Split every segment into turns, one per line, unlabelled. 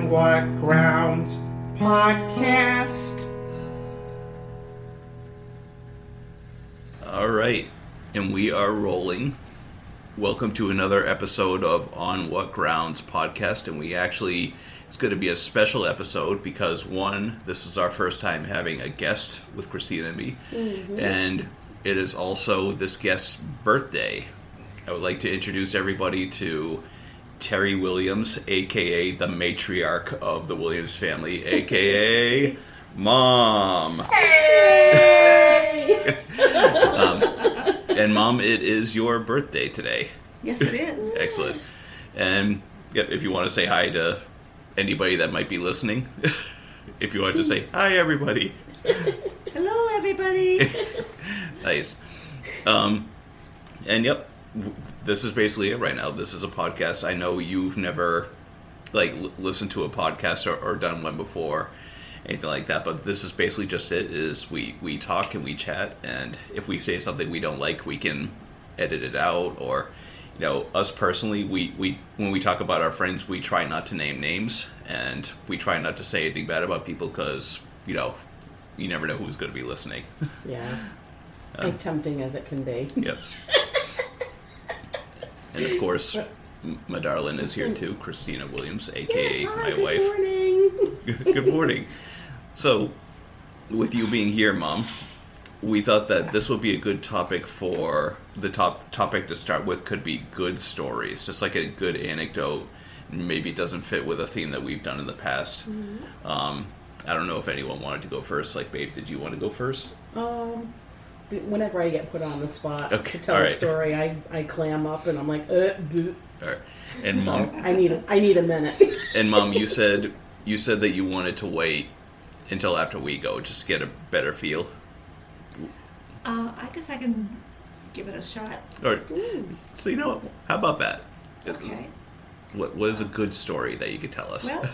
On What Grounds podcast.
All right, and we are rolling. Welcome to another episode of On What Grounds podcast, and it's going to be a special episode because one, this is our first time having a guest with Christina and me, and it is also this guest's birthday. I would like to introduce everybody to Terry Williams, aka the matriarch of the Williams family, aka Mom.
Hey!
And Mom, it is your birthday today.
Yes, it is.
Excellent. And if you want to say hi to anybody that might be listening, if you want to say hi, everybody.
Hello, everybody.
Nice. And yep, this is basically it right now. This is a podcast. I know you've never listened to a podcast or done one before, anything like that, but this is basically just it. Is we talk and we chat, and if we say something we don't like, we can edit it out. Or us personally, we when we talk about our friends, we try not to name names, and we try not to say anything bad about people because you never know who's going to be listening.
Yeah, as tempting as it can be.
Yep. And of course, my darling is here too, Christina Williams, aka
Yes, hi,
my
good
wife.
Morning.
Good morning. So, with you being here, Mom, we thought that this would be a good topic for the topic to start with. Could be good stories, just like a good anecdote. Maybe it doesn't fit with a theme that we've done in the past. I don't know if anyone wanted to go first. Like, babe, did you want to go first?
Whenever I get put on the spot
Okay,
to tell
all
a
right.
story, I clam up and I'm like, bleh.
All right. And
So
Mom,
I need a minute.
and Mom, you said that you wanted to wait until after we go, just to get a better feel.
I guess I can give it a shot.
All right. So you know what? How about that?
Okay.
What is a good story that you could tell us?
Well,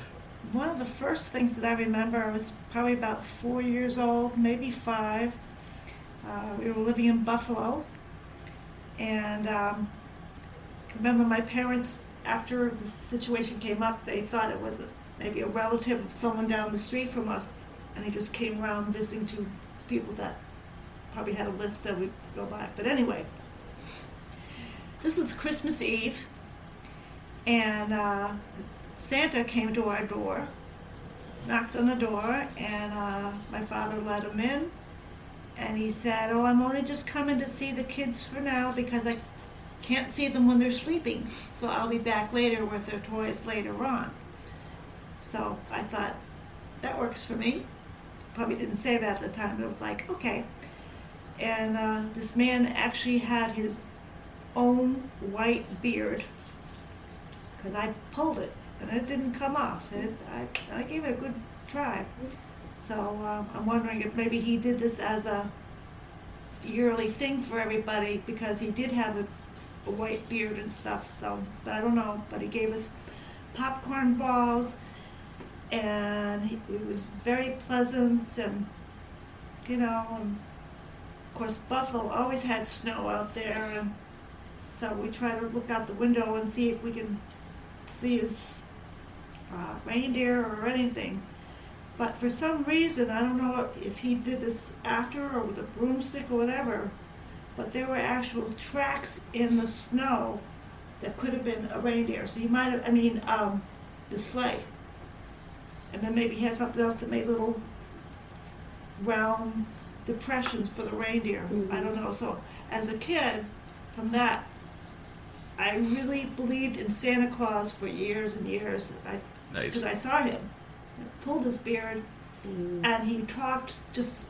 one of the first things that I remember, I was probably about 4 years old, maybe 5. We were living in Buffalo, and I remember my parents, after the situation came up, they thought it was maybe a relative of someone down the street from us, and they just came around visiting two people that probably had a list that would go by. But anyway, this was Christmas Eve, and Santa came to our door, knocked on the door, and my father let him in. And he said, "Oh, I'm only just coming to see the kids for now because I can't see them when they're sleeping. So I'll be back later with their toys later on." So I thought, that works for me. Probably didn't say that at the time, but it was like, okay. And this man actually had his own white beard because I pulled it and it didn't come off. I gave it a good try. So I'm wondering if maybe he did this as a yearly thing for everybody because he did have a white beard and stuff. So I don't know, but he gave us popcorn balls, and he was very pleasant, and and of course Buffalo always had snow out there, and so we try to look out the window and see if we can see his reindeer or anything. But for some reason, I don't know if he did this after or with a broomstick or whatever, but there were actual tracks in the snow that could have been a reindeer. So he might have, the sleigh. And then maybe he had something else that made little round depressions for the reindeer. I don't know. So as a kid, from that, I really believed in Santa Claus for years and years.
Nice.
Because I saw him. He pulled his beard, and he talked just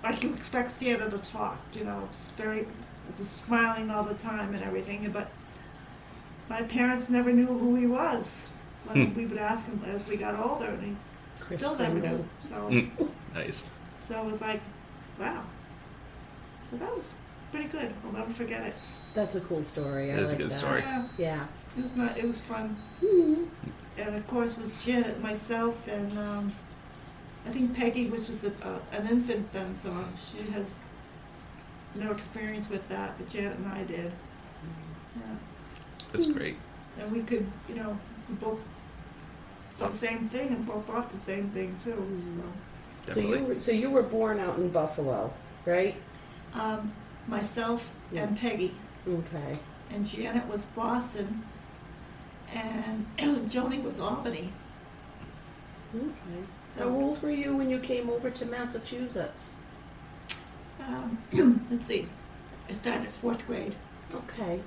like you expect Santa to talk, just smiling all the time and everything. But my parents never knew who he was. When we would ask him as we got older, and he
Chris
still never
Kringle.
knew. So,
Nice.
so it was like, wow. So that was pretty good. I'll never forget it.
That's a cool story. I
That is a
like
good
that.
story.
Yeah,
Yeah.
it was fun. And of course, it was Janet, myself, and I think Peggy was just an infant then, so she has no experience with that, but Janet and I did. Yeah.
That's great.
And we could, we both So same thing, and both thought the same thing too.
Definitely.
So you were born out in Buffalo, right?
So myself and Peggy,
Okay.
and Janet was Boston, and Joni was Albany.
Okay. How
So
old were you when you came over to Massachusetts?
let's see, I started 4th grade.
Okay.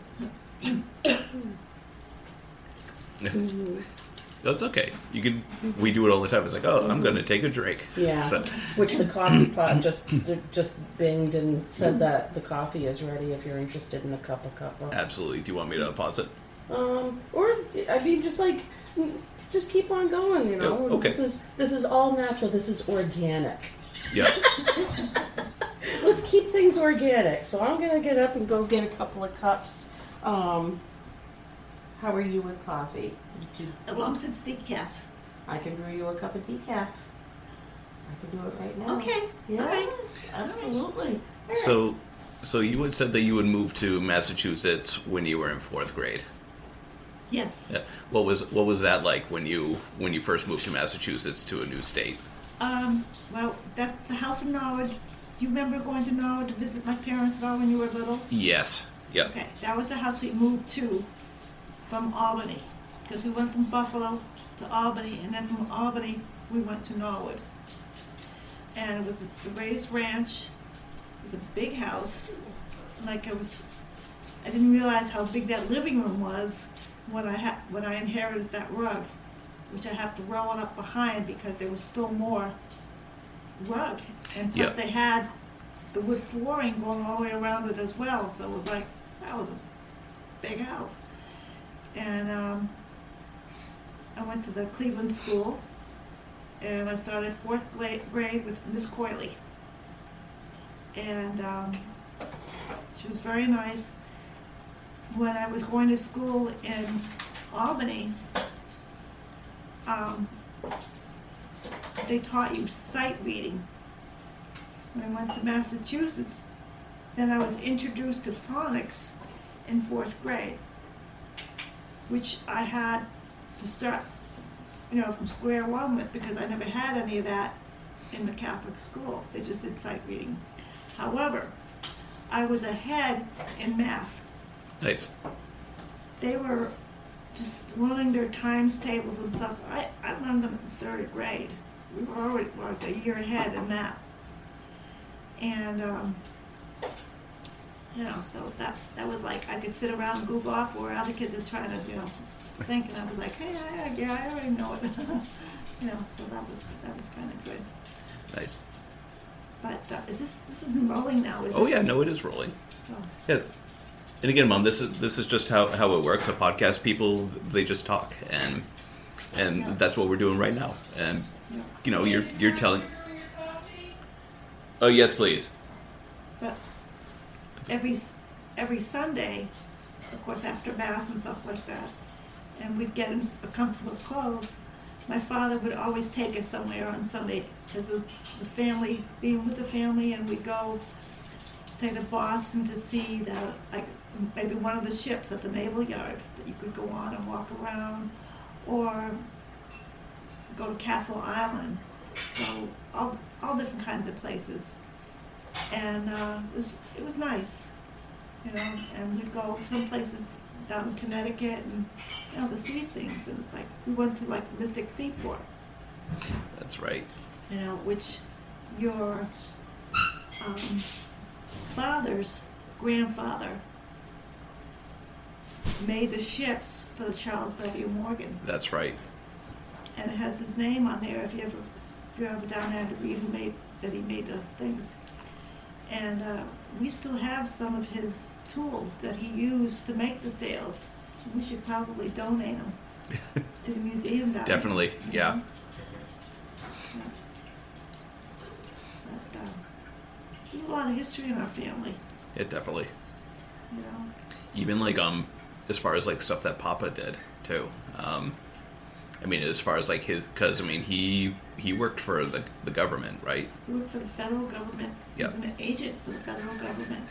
That's okay. You can. We do it all the time. It's like, oh, I'm gonna take a drink.
Yeah.
So,
Which the coffee pot just binged and said that the coffee is ready if you're interested in a cuppa.
absolutely. Do you want me to pause it?
Or I mean, just keep on going. You know,
Oh, okay.
This is all natural. This is organic.
Yeah.
Let's keep things organic. So I'm gonna get up and go get a couple of cups. How are you with coffee?
As long as it's decaf.
I can brew you a cup of decaf. I can do it right now.
Okay.
Yeah.
All right.
Absolutely.
So you had said that you would move to Massachusetts when you were in 4th grade.
Yes.
Yeah. What was that like when you first moved to Massachusetts to a new state?
Well, the house in Norwood. Do you remember going to Norwood to visit my parents at all when you were little?
Yes. Yeah.
Okay, that was the house we moved to from Albany, because we went from Buffalo to Albany, and then from Albany we went to Norwood. And it was the raised ranch. It was a big house. I didn't realize how big that living room was when I inherited that rug, which I have to roll it up behind because there was still more rug, and plus they had the wood flooring going all the way around it as well. So it was like, that was a big house. And I went to the Cleveland school, and I started 4th grade with Miss Coyley. And she was very nice. When I was going to school in Albany, they taught you sight reading. When I went to Massachusetts, then I was introduced to phonics in 4th grade, which I had to start, from square one with, because I never had any of that in the Catholic school. They just did sight reading. However, I was ahead in math.
Nice.
They were just learning their times tables and stuff. I learned them in 3rd grade. We were already like a year ahead in that. And, so that was like, I could sit around and goof off where other kids are trying to, think, and I was like, hey, I already know it. So that was kind of good.
Nice.
But this isn't rolling now, is it?
Oh yeah, no, it is rolling.
Oh.
Yeah. And again, Mom, this is just how it works. A podcast, people, they just talk, and that's what we're doing right now. And you're telling. Oh yes, please.
But every Sunday, of course, after Mass and stuff like that, and we'd get in a comfortable clothes, my father would always take us somewhere on Sunday, because of the family, being with the family, and we'd go, say, to Boston to see maybe one of the ships at the Naval Yard that you could go on and walk around, or go to Castle Island, so all different kinds of places. And it was nice, and we'd go some places down in Connecticut and to see things, and it's like we went to Mystic Seaport.
That's right.
Which your father's grandfather made the ships for the Charles W. Morgan.
That's right.
And it has his name on there if you're ever down there to read that he made the things. And we still have some of his tools that he used to make the sails. We should probably donate them to the museum down there.
Definitely, yeah.
But there's a lot of history in our family.
Yeah, definitely. Even as far as stuff that Papa did too. As far as because he worked for the government, right?
He worked for the federal government. He was an agent for the federal government.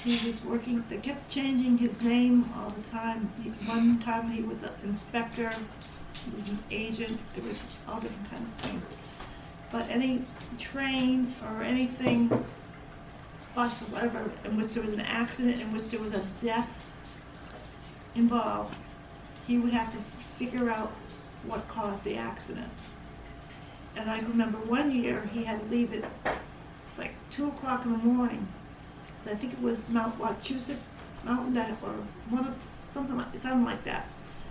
He was working, they kept changing his name all the time. One time he was an inspector he was an agent, there was all different kinds of things. But any train or anything, bus or whatever, in which there was an accident, in which there was a death involved, he would have to figure out what caused the accident. And I can remember one year he had to leave at, it's like 2 o'clock in the morning. So I think it was Mount Wachusett Mountain that, or one of, something like that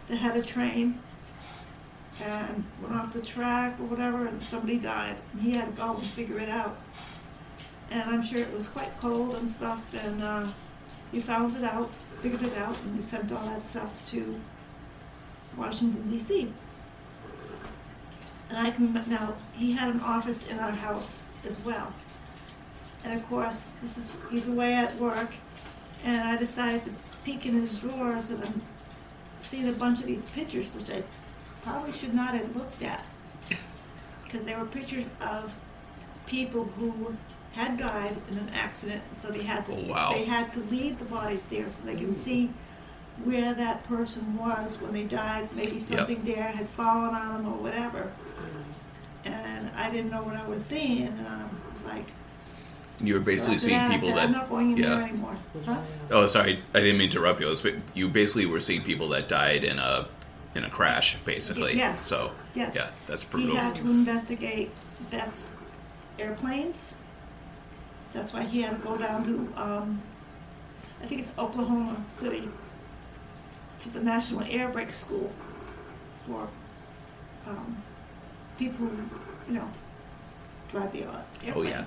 had a train and went off the track or whatever, and somebody died, and he had to go and figure it out. And I'm sure it was quite cold and stuff, and he found it out, figured it out, and he sent all that stuff to Washington, D.C. And I can, now, he had an office in our house as well. And of course, he's away at work, and I decided to peek in his drawers and I'm seeing a bunch of these pictures, which I probably should not have looked at. Because they were pictures of people who had died in an accident, so they had to they had to leave the bodies there so they can see where that person was when they died. Maybe something there had fallen on them or whatever. And I didn't know what I was seeing, and I was like,
you were basically seeing people that.
I'm not going in there anymore. Huh?
Oh, sorry, I didn't mean to interrupt you. You basically were seeing people that died in a crash, basically.
Yes.
So
Yes.
yeah, that's brutal.
He had to investigate that's airplanes. That's why he had to go down to I think it's Oklahoma City, to the National Air Brake School for people who, drive the airplanes.
Oh yeah.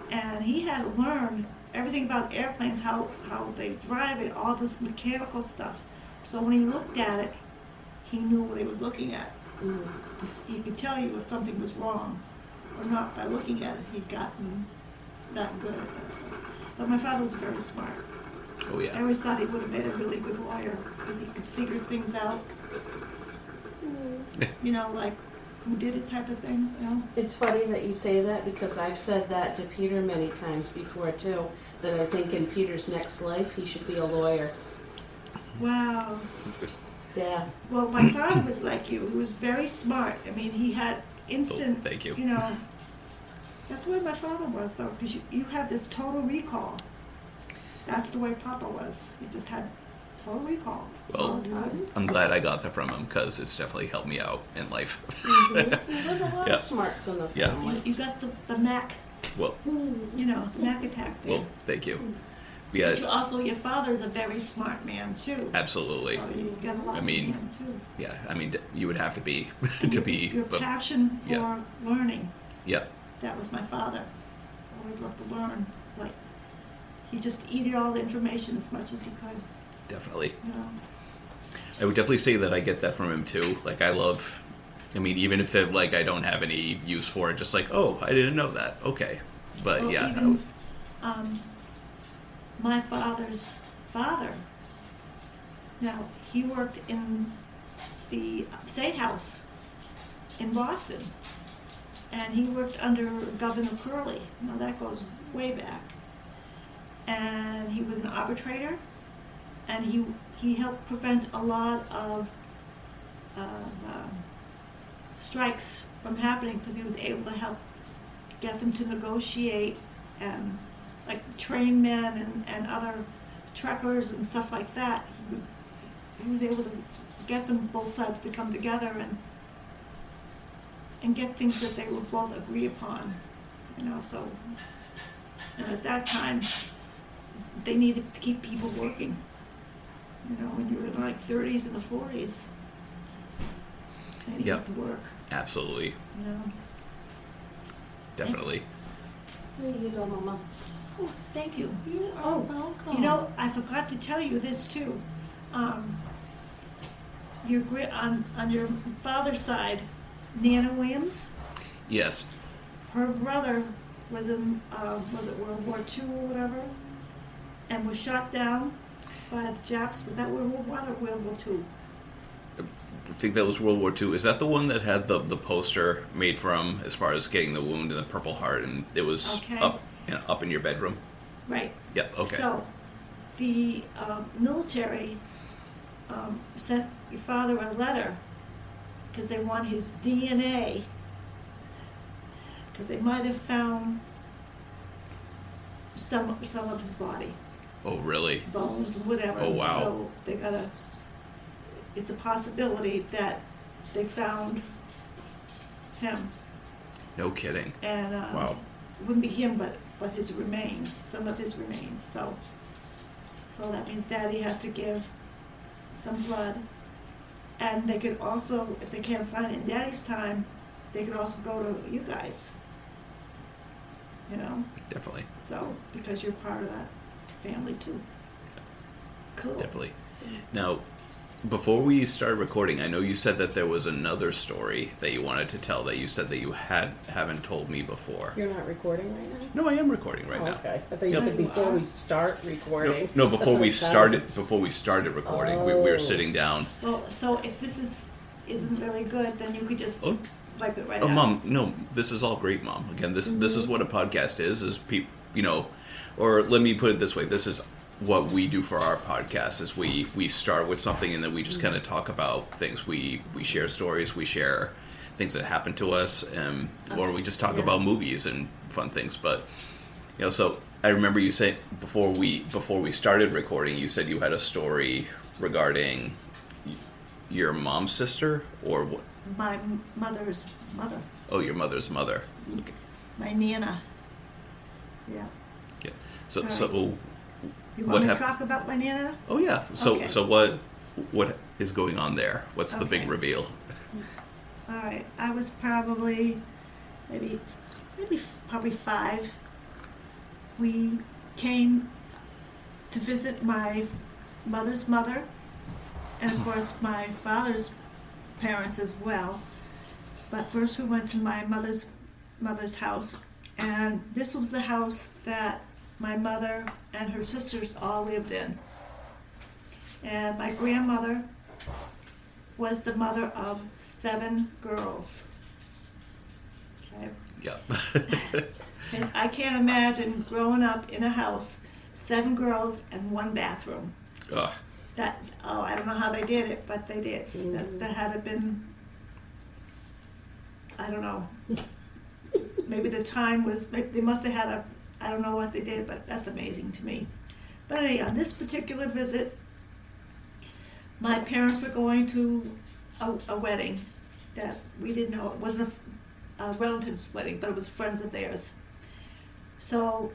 And he had to learn everything about airplanes, how they drive it, all this mechanical stuff. So when he looked at it, he knew what he was looking at. He could tell you if something was wrong or not by looking at it. He'd gotten that good at that stuff. But my father was very smart.
Oh yeah.
I always thought he would have made a really good lawyer because he could figure things out. Like who did it type of thing,
It's funny that you say that because I've said that to Peter many times before too, that I think in Peter's next life he should be a lawyer.
Wow.
Yeah.
Well, my father was like you. He was very smart. I mean, he had instant,
Oh, thank you.
That's the way my father was, though, because you have this total recall. That's the way Papa was. He just had total recall all
Well,
the time.
I'm glad I got that from him because it's definitely helped me out in life.
There's a lot
Yeah.
of smarts in the
Yeah.
family.
You got the Mac,
Well,
the Mac attack there.
well, thank you. Yeah,
But also, your father's a very smart man, too.
Absolutely.
So you got a lot
I mean,
from him, too.
yeah. I mean, you would have to be
And
to
your-
be.
Your passion for
yeah.
learning.
Yeah.
That was my father. Always loved to learn. Like, he just eated all the information as much as he could,
Definitely.
you
I would definitely say that I get that from him too. Like I mean, even if I don't have any use for it, just like, oh, I didn't know that. Okay. But
Well,
yeah.
even, my father's father, now, he worked in the State House in Boston. And he worked under Governor Curley. Now, that goes way back. And he was an arbitrator. And he helped prevent a lot of strikes from happening because he was able to help get them to negotiate, and like train men and other truckers and stuff like that. He was able to get them both sides to come together and get things that they would both agree upon, so. And at that time, they needed to keep people working. When you were in like 30s and the 40s, they needed
Yep.
to work.
Absolutely. Definitely.
Here you go, Mama.
Oh, thank you.
You are welcome.
I forgot to tell you this too. On your father's side, Nana Williams,
Yes.
her brother was in was it World War II or whatever, and was shot down by the Japs. Was that World War I or World War II?
I think that was World War II. Is that the one that had the poster made from as far as getting the wound and the Purple Heart, and it was
Okay.
up in your bedroom?
Right.
Yep. Okay.
So, the military sent your father a letter because they want his DNA, because they might have found some of his body,
Oh, really?
bones and whatever.
Oh, wow.
So they gotta, it's a possibility that they found him.
No kidding.
And
Wow.
it wouldn't be him, but his remains, some of his remains. So that means Daddy has to give some blood. And they could also, if they can't find it in Daddy's time, they could also go to you guys. You know?
Definitely.
So, because you're part of that family too. Cool.
Definitely. Now, before we started recording, I know you said that there was another story that you wanted to tell that you said that you haven't told me before.
You're not recording right now?
No, I am recording right now.
Okay. I thought you
Yep.
said before we start recording.
No,
That's
before
what
we
it sounded.
started recording, we were
Oh.
sitting down.
Well, so if this isn't really good, then you could just
Oh,
wipe it right
oh,
out.
Mom, no, this is all great, Mom. Again, this is what a podcast is or let me put it this way, this is what we do for our podcast is we start with something and then we just kind of talk about things. We share stories, we share things that happen to us, or we just talk
Yeah.
about movies and fun things. But so I remember you saying before we started recording, you said you had a story regarding your mom's sister or what?
My mother's mother,
Oh, your mother's mother. Okay.
my Nana. Yeah.
Yeah. So
All right.
so
You
What
want me to
hap-
talk about my Nana?
oh yeah. So
Okay.
so what is going on there? What's the big
Okay.
reveal?
All right. I was probably probably 5. We came to visit my mother's mother, and of course my father's parents as well. But first we went to my mother's house, and this was the house that my mother and her sisters all lived in. And my grandmother was the mother of 7 girls. Okay.
Yeah.
And I can't imagine growing up in a house, 7 girls and 1 bathroom.
Ugh.
I don't know how they did it, but they did. That had to been, I don't know. Maybe the time was, they must have had I don't know what they did, but that's amazing to me. But anyway, on this particular visit, my parents were going to a wedding that we didn't know. It wasn't a relative's wedding, but it was friends of theirs. So,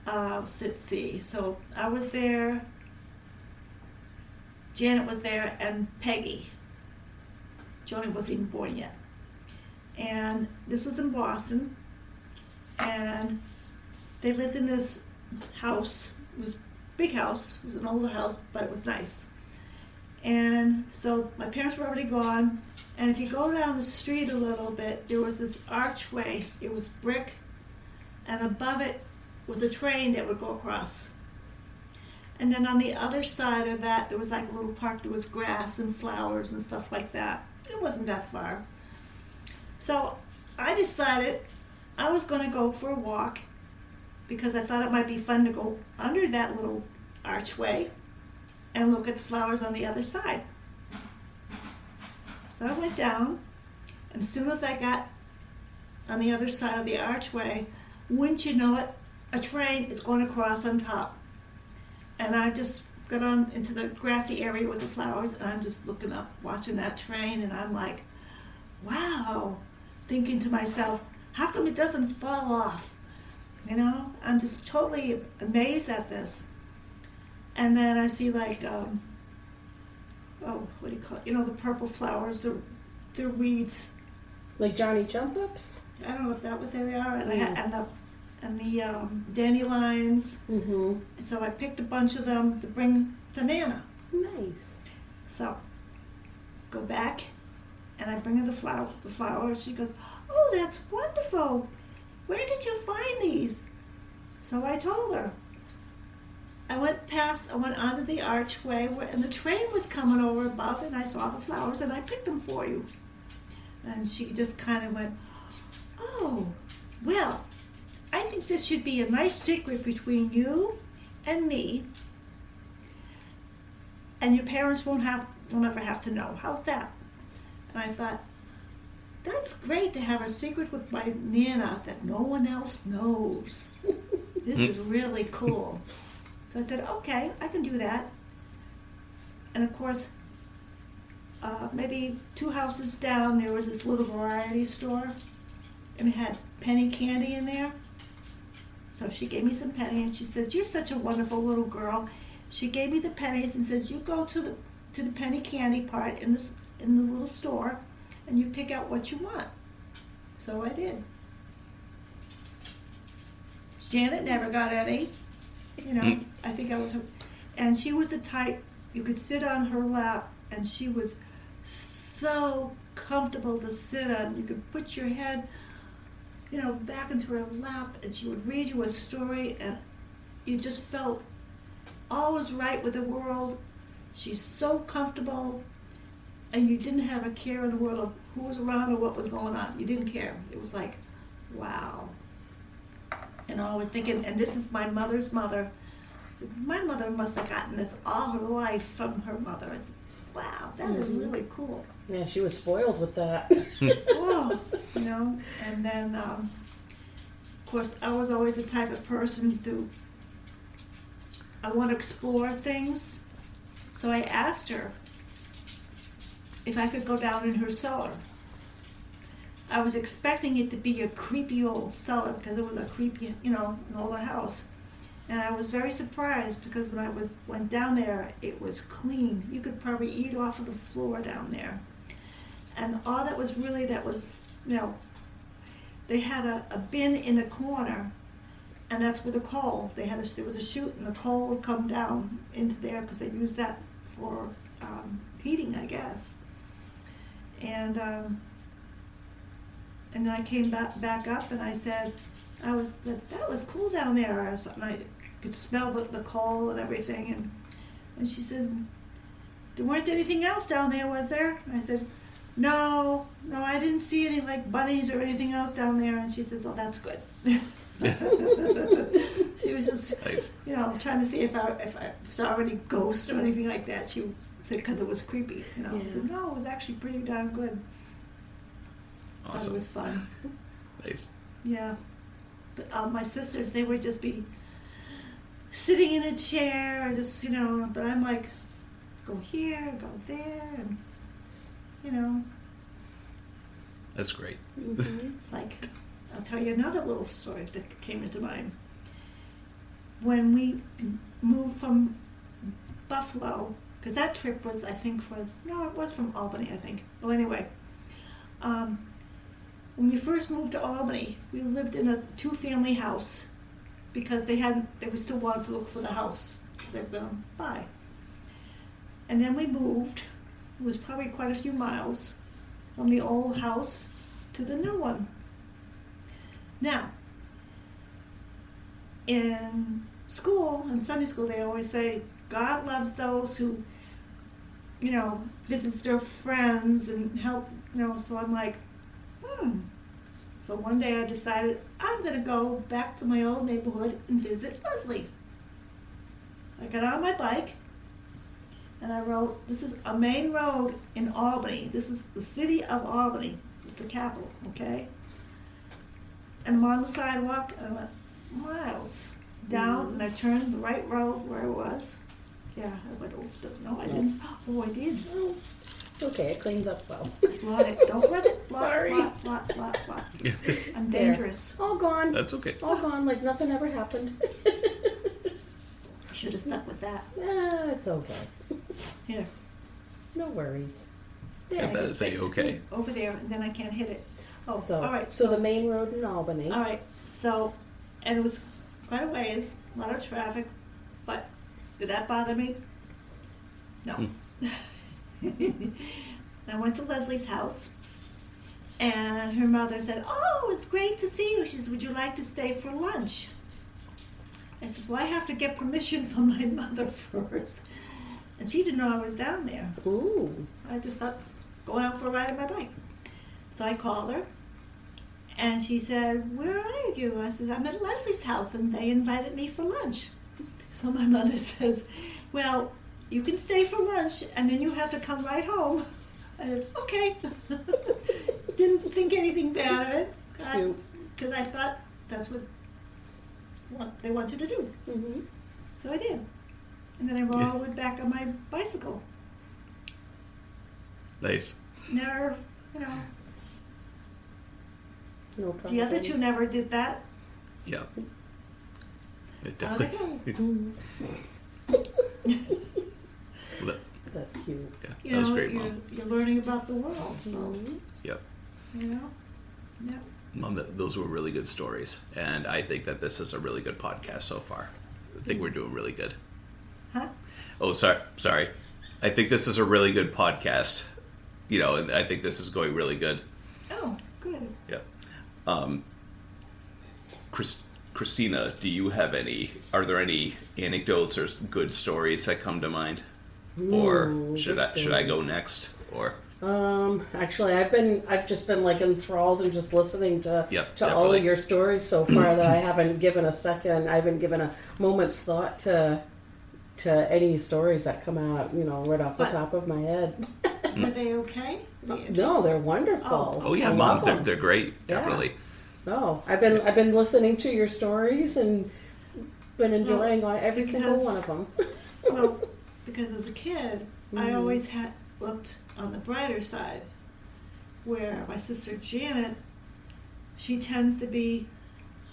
let's see. So I was there, Janet was there, and Peggy. Joni wasn't even born yet. And this was in Boston, and they lived in this house. It was a big house. It was an older house, but it was nice. And so my parents were already gone, and if you go down the street a little bit, there was this archway. It was brick, and above it was a train that would go across. And then on the other side of that, there was like a little park. There was grass and flowers and stuff like that. It wasn't that far. So I decided I was going to go for a walk because I thought it might be fun to go under that little archway and look at the flowers on the other side. So I went down, and as soon as I got on the other side of the archway, wouldn't you know it, a train is going to cross on top. And I just got on into the grassy area with the flowers, and I'm just looking up, watching that train, and I'm like, wow, thinking to myself, how come it doesn't fall off? You know, I'm just totally amazed at this. And then I see like, what do you call it? You know, the purple flowers, they're weeds.
Like Johnny Jump Ups?
I don't know if that what they are. And the dandelions.
Mm-hmm.
So I picked a bunch of them to bring to Nana.
Nice.
So go back, and I bring her the flowers. She goes, oh, that's wonderful. Where did you find these? So I told her. I went onto the archway, and the train was coming over above, and I saw the flowers, and I picked them for you. And she just kind of went, oh, well, I think this should be a nice secret between you and me, and your parents won't ever have to know. How's that? And I thought, that's great to have a secret with my Nana that no one else knows. This is really cool. So I said, okay, I can do that. And of course, maybe 2 houses down, there was this little variety store, and it had penny candy in there. So she gave me some pennies, and she says, you're such a wonderful little girl. She gave me the pennies and says, you go to the penny candy part in the little store, and you pick out what you want. So I did. Janet never got any. You know, I think I was her. And she was the type, you could sit on her lap, and she was so comfortable to sit on. You could put your head, you know, back into her lap, and she would read you a story, and you just felt all was right with the world. She's so comfortable, and you didn't have a care in the world of who was around or what was going on. You didn't care. It was like, wow. And I was thinking, and this is my mother's mother. My mother must have gotten this all her life from her mother. I said, wow, that is really cool.
Yeah, she was spoiled with that.
Oh, you know, and then, of course, I was always the type of person I want to explore things. So I asked her if I could go down in her cellar. I was expecting it to be a creepy old cellar because it was a creepy, you know, an older house. And I was very surprised because when I went down there, it was clean. You could probably eat off of the floor down there. And all that was, you know, they had a bin in the corner, and that's where the coal, there was a chute, and the coal would come down into there because they used that for heating, I guess. And then I came back up, and I said, that was cool down there. And I could smell the coal and everything. And she said, there weren't anything else down there, was there? And I said, no, I didn't see any like bunnies or anything else down there. And she says, oh, that's good. She was just,
Nice.
you know, trying to see if I saw any ghosts or anything like that. She said, because it was creepy, you know. I said, no, it was actually pretty darn good.
Awesome.
It was fun.
Nice.
Yeah. But my sisters, they would just be sitting in a chair, just, you know, but I'm like, go here, go there, and, you know.
That's great.
It's like, I'll tell you another little story that came into mind. When we moved from Buffalo, because that trip was, I think, it was from Albany, I think. Well, anyway, when we first moved to Albany, we lived in a 2-family house because they were still wanting to look for the house they were going to buy. And then we moved. It was probably quite a few miles from the old house to the new one. Now, in school, in Sunday school, they always say, God loves those who, you know, visits their friends and help, you know, so I'm like, So one day I decided I'm going to go back to my old neighborhood and visit Leslie. I got on my bike and I rode, this is a main road in Albany. This is the city of Albany. It's the capital, okay? And I'm on the sidewalk and I went miles down and I turned the right road where I was. Yeah, I went old spill. No, I didn't. Oh, I did.
Oh, okay, it cleans up well.
Don't let it.
Sorry.
Blot. I'm dangerous.
There. All gone.
That's okay.
All gone, like nothing ever happened.
I should have stuck with that.
Yeah, it's okay.
Here.
No worries.
Yeah, that is okay.
Over there, and then I can't hit it. Oh,
So,
all right.
so the main road in Albany.
All right. So, and it was quite a ways, a lot of traffic, but did that bother me? No. I went to Leslie's house, and her mother said, "Oh, it's great to see you." She says, "Would you like to stay for lunch?" I said, "Well, I have to get permission from my mother first." And she didn't know I was down there.
Ooh.
I just thought, going out for a ride on my bike. So I called her, and she said, "Where are you?" I said, "I'm at Leslie's house, and they invited me for lunch." So my mother says, "Well, you can stay for lunch, and then you have to come right home." I said, okay. Didn't think anything bad of it.
Cute.
Because I thought that's what they want you to do.
Mm-hmm.
So I did. And then I rode back on my bicycle.
Nice.
Never,
No problem.
the other two never did that.
Yeah. It
How they
definitely.
go.
That-
That's cute.
Yeah, that was great, Mom.
You're learning about the world, so,
Mhm.
Yep.
Yep.
Mom, those were really good stories, and I think that this is a really good podcast so far. I think we're doing really good.
Huh?
Oh, sorry. I think this is a really good podcast. And I think this is going really good.
Oh, good.
Yeah. Christina, are there any anecdotes or good stories that come to mind? Or
Ooh,
should
good
I go
stories.
next? Or
Actually, I've just been like enthralled and just listening to
Yeah,
all
definitely.
of your stories so far that I haven't given a moment's thought to any stories that come out, right off the
But-
top of my head.
Were they okay?
No, they're wonderful.
oh yeah,
I
Mom,
love them.
they're great,
Yeah.
definitely.
No, I've been listening to your stories and been enjoying every single
because-
one of them.
Well, because as a kid, I
Mhm.
always had looked on the brighter side, where my sister Janet, she tends to be,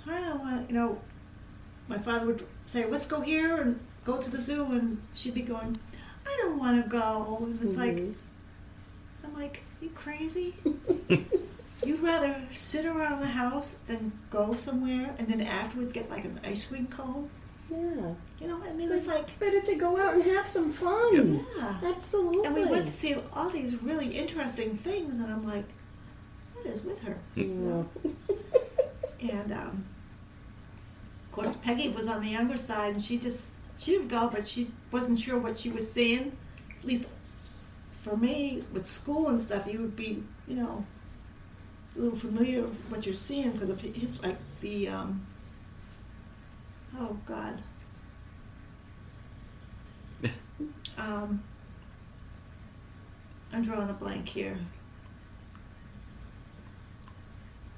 I don't want, my father would say, let's go here and go to the zoo, and she'd be going, I don't want to go, and it's like,
Mhm.
I'm like, you crazy? You'd rather sit around the house than go somewhere and then afterwards get like an ice cream cone?
Yeah,
It's like,
better to go out and have some fun.
yeah.
Absolutely.
And we went to see all these really interesting things, and I'm like, what is with her?
Yeah.
And of course, Peggy was on the younger side, and she would go, but she wasn't sure what she was seeing. At least for me, with school and stuff, you would be, a little familiar with what you're seeing for oh God. I'm drawing a blank here.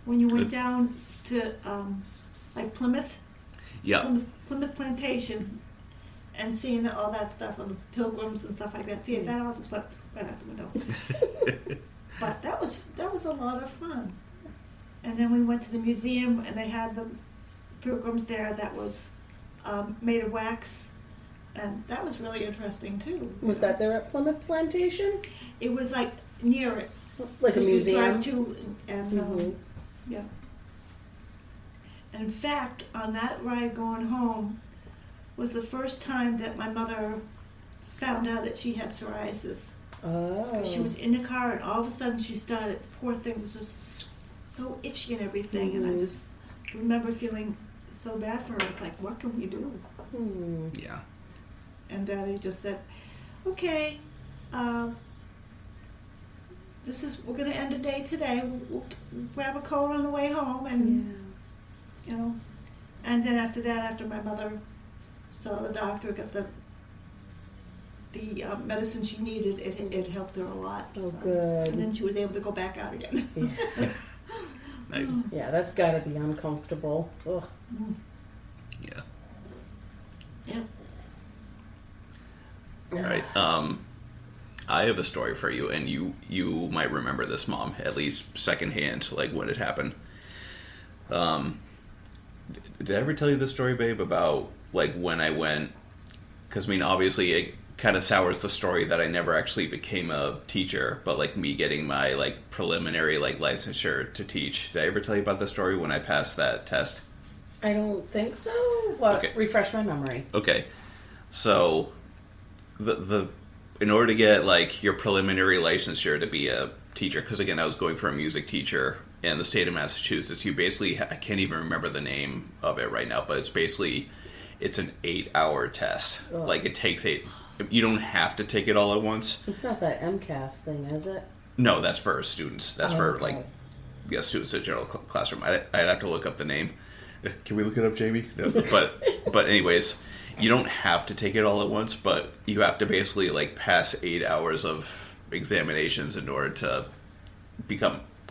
When you went down to like Plymouth,
Yeah.
Plymouth Plantation, and seeing all that stuff on the Pilgrims and stuff like that. See, that all just went right out the window. But that was a lot of fun. And then we went to the museum, and they had the Pilgrims there that was made of wax, and that was really interesting too.
Was that there at Plymouth Plantation?
It was like near it.
Like a
You
museum?
drive to, and
Mhm.
yeah. And in fact, on that ride going home was the first time that my mother found out that she had psoriasis.
Oh.
She was in the car, and all of a sudden she started. The poor thing was just so itchy and everything, and I
Mhm.
just remember feeling so bad for her. It's like, what can we do?
Hmm.
Yeah.
And Daddy just said, "Okay, we're going to end the day today. We'll grab a coat on the way home, and And then after that, after my mother saw the doctor, got the medicine she needed, it helped her a lot.
Oh,
so.
good.
And then she was able to go back out again.
Yeah.
Nice.
Yeah, that's got to be uncomfortable. Ugh.
Yeah.
Yeah.
All right. I have a story for you, and you might remember this, Mom, at least secondhand, like when it happened. Did I ever tell you this story, babe, about like when I went? Because obviously it kind of sours the story that I never actually became a teacher, but like me getting my like preliminary like licensure to teach. Did I ever tell you about the story when I passed that test?
I don't think so. What?
Okay.
Refresh my memory.
Okay, so the in order to get like your preliminary licensure to be a teacher, because again I was going for a music teacher in the state of Massachusetts, you basically, I can't even remember the name of it right now, but it's an 8-hour test.
Oh.
Like it takes you don't have to take it all at once.
It's not that MCAS thing, is it?
No, that's for students. That's
Oh,
for
okay.
like students in general classroom. I'd have to look up the name. Can we look it up, Jamie? No, but anyways, you don't have to take it all at once, but you have to basically like pass 8 hours of examinations in order to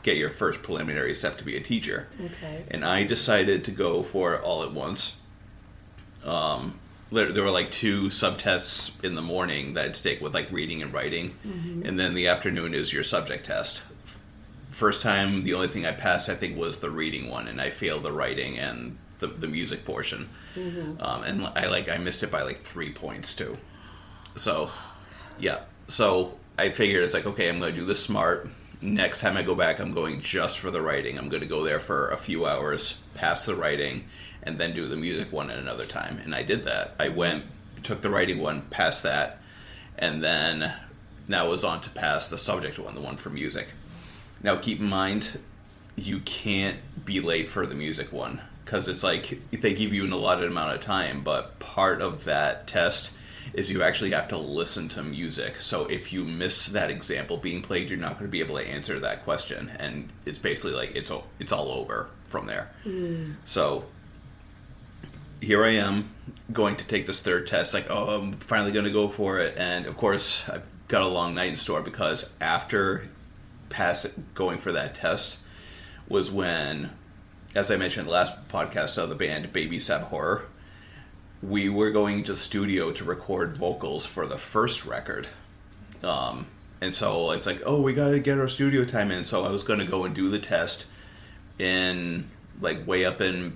get your first preliminary step to be a teacher.
Okay.
And I decided to go for it all at once. There were like 2 subtests in the morning that I had to take with like reading and writing, and then the afternoon is your subject test. First time, the only thing I passed, I think, was the reading one, and I failed the writing and the music portion. And I missed it by like 3 points too. So, yeah. So I figured it's like, okay, I'm going to do this smart. Next time I go back, I'm going just for the writing. I'm going to go there for a few hours, pass the writing, and then do the music one at another time. And I did that. I went, took the writing one, passed that, and then now was on to pass the subject one, the one for music. Now keep in mind, you can't be late for the music one, because it's like they give you an allotted amount of time, but part of that test is you actually have to listen to music. So if you miss that example being played, you're not going to be able to answer that question, and it's basically like it's all over from there. So here I am going to take this third test, like, oh, I'm finally going to go for it. And of course I've got a long night in store, because after going for that test was when, as I mentioned in the last podcast of the band Baby Step Horror, we were going to the studio to record vocals for the first record. And so it's like, oh, we got to get our studio time in. So I was going to go and do the test in, like, way up in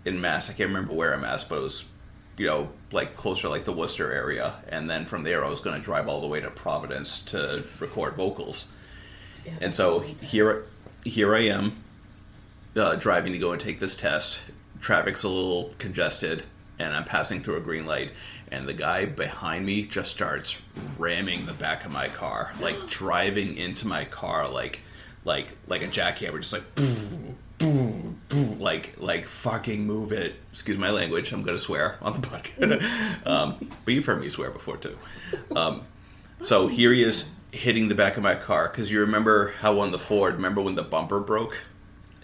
Mass. I can't remember where in Mass, but it was, like closer to like the Worcester area. And then from there I was going to drive all the way to Providence to record vocals. Yeah, and so here I am driving to go and take this test. Traffic's a little congested, and I'm passing through a green light, and the guy behind me just starts ramming the back of my car, like driving into my car like a jackhammer, just like boom, boom, boom, like fucking move it. Excuse my language, I'm gonna swear on the podcast. But you've heard me swear before too. So here he is hitting the back of my car, because you remember how on the Ford, remember when the bumper broke?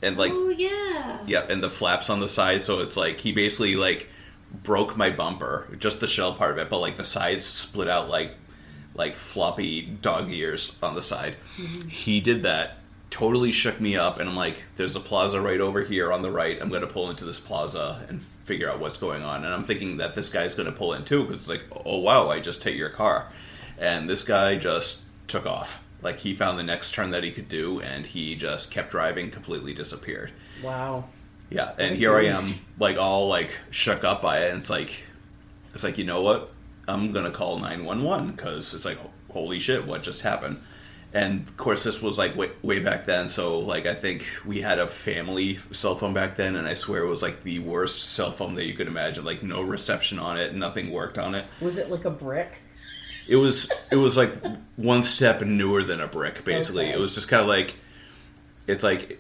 And like,
oh yeah.
Yeah, and the flaps on the side, so it's like he basically like broke my bumper, just the shell part of it, but like the sides split out like floppy dog ears on the side. He did that, totally shook me up, and I'm like, there's a plaza right over here on the right. I'm going to pull into this plaza and figure out what's going on. And I'm thinking that this guy's going to pull in too, because it's like, oh wow, I just hit your car. And this guy just took off. Like, he found the next turn that he could do, and he just kept driving, completely disappeared.
Wow.
Yeah, and here I am, like, all, like, shook up by it, and it's like, you know what? I'm gonna call 911, because it's like, holy shit, what just happened? And, of course, this was, like, way back then, so, like, I think we had a family cell phone back then, and I swear it was, like, the worst cell phone that you could imagine. Like, no reception on it, nothing worked on it.
Was it like a brick?
It was like one step newer than a brick, basically. Okay. It was just kind of like, it's like,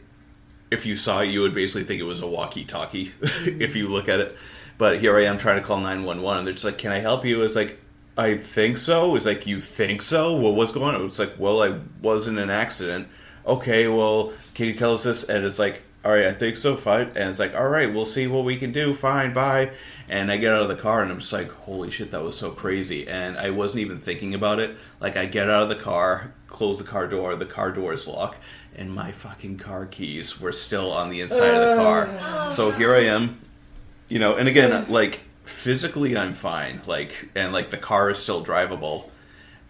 if you saw it, you would basically think it was a walkie-talkie, if you look at it. But here I am trying to call 911, and they're just like, can I help you? It's like, I think so. It's like, you think so? Well, what's going on? It's like, well, I was in an accident. Okay, well, can you tell us this? And it's like, all right, I think so, fine. And it's like, all right, we'll see what we can do. Fine, bye. And I get out of the car, and I'm just like, holy shit, that was so crazy. And I wasn't even thinking about it. Like, I get out of the car, close the car door is locked, and my fucking car keys were still on the inside of the car. So here I am, and again, like, physically I'm fine. Like, and like, the car is still drivable.